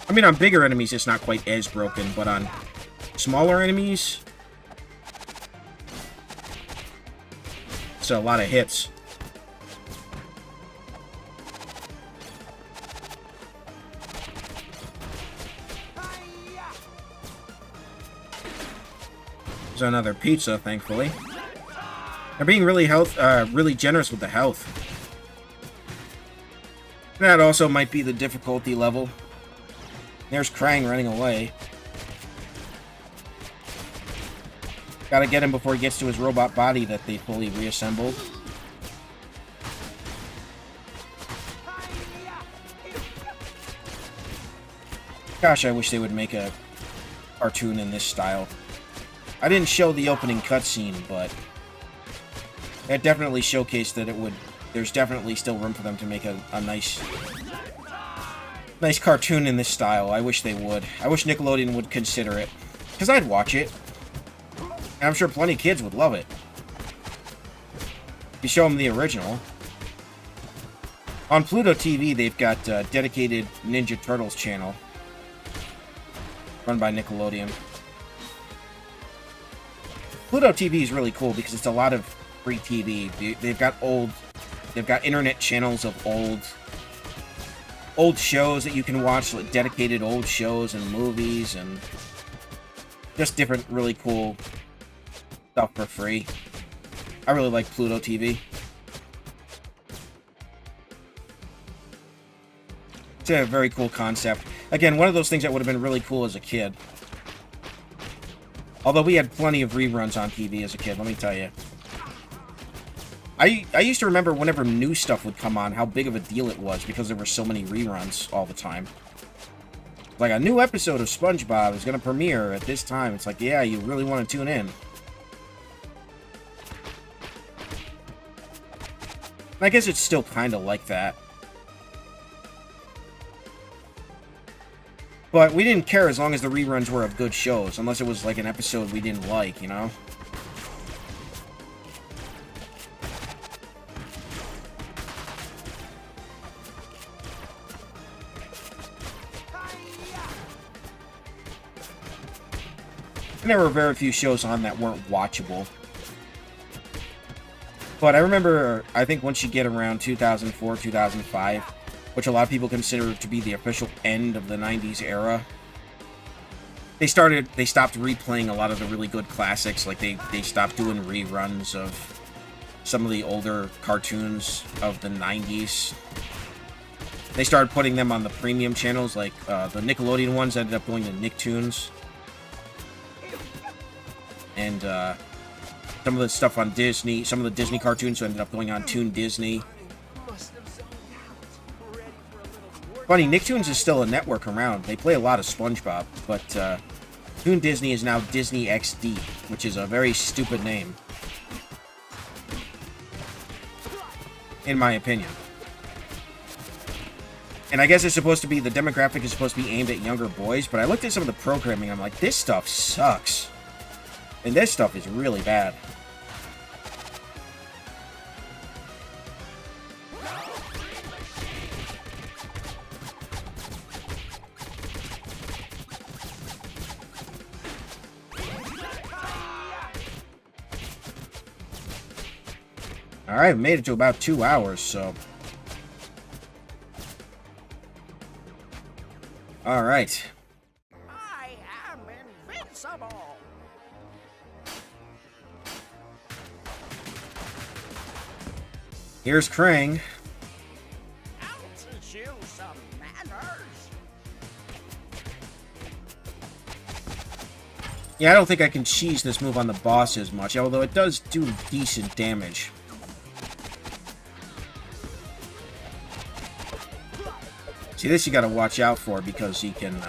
I mean, on bigger enemies, it's not quite as broken, but on smaller enemies, it's a lot of hits. There's another pizza, thankfully. They're being really generous with the health. That also might be the difficulty level. There's Krang running away. Gotta get him before he gets to his robot body that they fully reassembled. Gosh, I wish they would make a cartoon in this style. I didn't show the opening cutscene, but that definitely showcased that there's definitely still room for them to make a nice cartoon in this style. I wish they would. I wish Nickelodeon would consider it. Because I'd watch it. And I'm sure plenty of kids would love it. You show them the original. On Pluto TV, they've got a dedicated Ninja Turtles channel run by Nickelodeon. Pluto TV is really cool because it's a lot of free TV. They've got internet channels of old shows that you can watch, like dedicated old shows and movies and just different really cool stuff for free. I really like Pluto TV. It's a very cool concept. Again, one of those things that would have been really cool as a kid. Although we had plenty of reruns on TV as a kid, let me tell you. I used to remember whenever new stuff would come on, how big of a deal it was because there were so many reruns all the time. Like, a new episode of SpongeBob is going to premiere at this time. It's like, yeah, you really want to tune in. And I guess it's still kind of like that. But we didn't care as long as the reruns were of good shows, unless it was like an episode we didn't like, you know? And there were very few shows on that weren't watchable. But I remember, I think once you get around 2004, 2005, which a lot of people consider to be the official end of the 90s era, they stopped replaying a lot of the really good classics. Like, they stopped doing reruns of some of the older cartoons of the 90s. They started putting them on the premium channels, like the Nickelodeon ones ended up going to Nicktoons. And some of the stuff on Disney, some of the Disney cartoons ended up going on Toon Disney. Funny, Nicktoons is still a network around. They play a lot of SpongeBob, but Toon Disney is now Disney XD, which is a very stupid name, in my opinion. And I guess it's supposed to be, the demographic is supposed to be aimed at younger boys, but I looked at some of the programming, I'm like, this stuff sucks. And this stuff is really bad. Alright, made it to about 2 hours, so... Alright. I am invincible. Here's Krang. I'll teach you some manners. Yeah, I don't think I can cheese this move on the boss as much, although it does do decent damage. See, this you gotta watch out for because he can,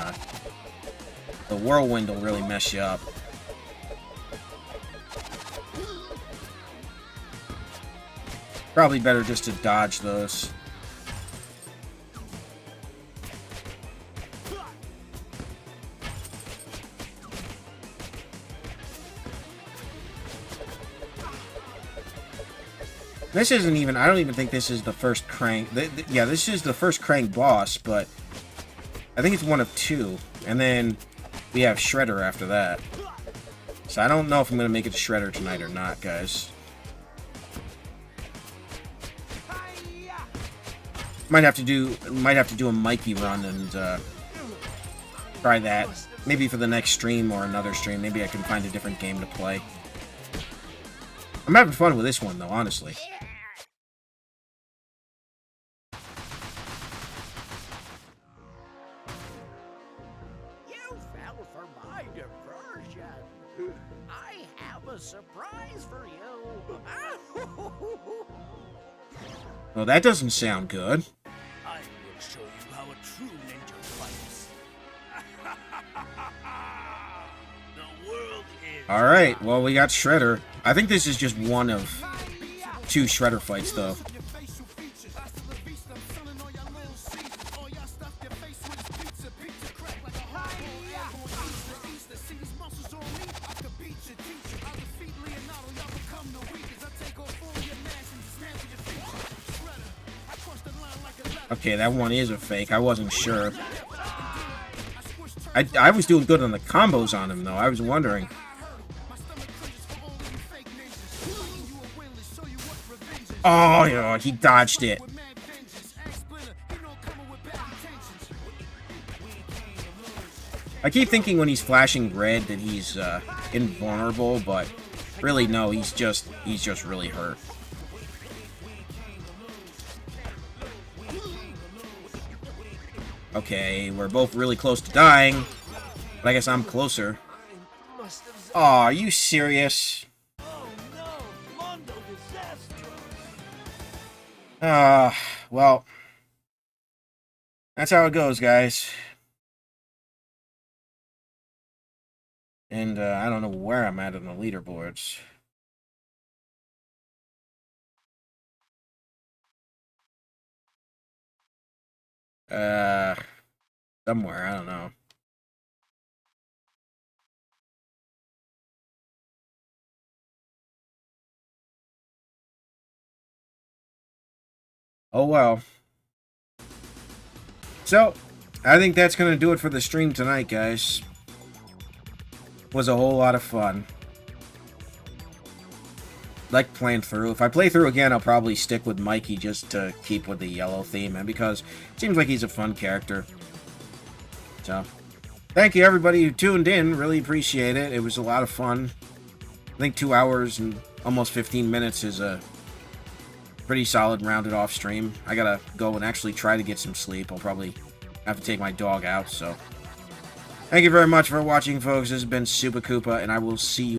the whirlwind will really mess you up. Probably better just to dodge those. This isn't even, I don't even think this is the first Krang. Yeah, this is the first Krang boss, but I think it's one of two. And then we have Shredder after that. So I don't know if I'm going to make it to Shredder tonight or not, guys. Might have to do a Mikey run and try that. Maybe for the next stream or another stream. Maybe I can find a different game to play. I'm having fun with this one, though, honestly. You fell for my diversion. I have a surprise for you. Well, that doesn't sound good. I will show you how a true ninja fights. The world is... Alright, well, we got Shredder. I think this is just one of 2 Shredder fights, though. Okay, that one is a fake. I wasn't sure. I was doing good on the combos on him, though. I was wondering. Oh, yeah, he dodged it. I keep thinking when he's flashing red that he's invulnerable, but really no, he's just really hurt. Okay, we're both really close to dying, but I guess I'm closer. Oh, are you serious? Well, that's how it goes, guys. And I don't know where I'm at on the leaderboards. Somewhere, I don't know. Oh well. So, I think that's going to do it for the stream tonight, guys. It was a whole lot of fun. Like playing through. If I play through again, I'll probably stick with Mikey just to keep with the yellow theme, and because it seems like he's a fun character. So, thank you everybody who tuned in. Really appreciate it. It was a lot of fun. I think 2 hours and almost 15 minutes is a pretty solid rounded off stream. I gotta go and actually try to get some sleep. I'll probably have to take my dog out, so. Thank you very much for watching, folks. This has been Super Koopa, and I will see you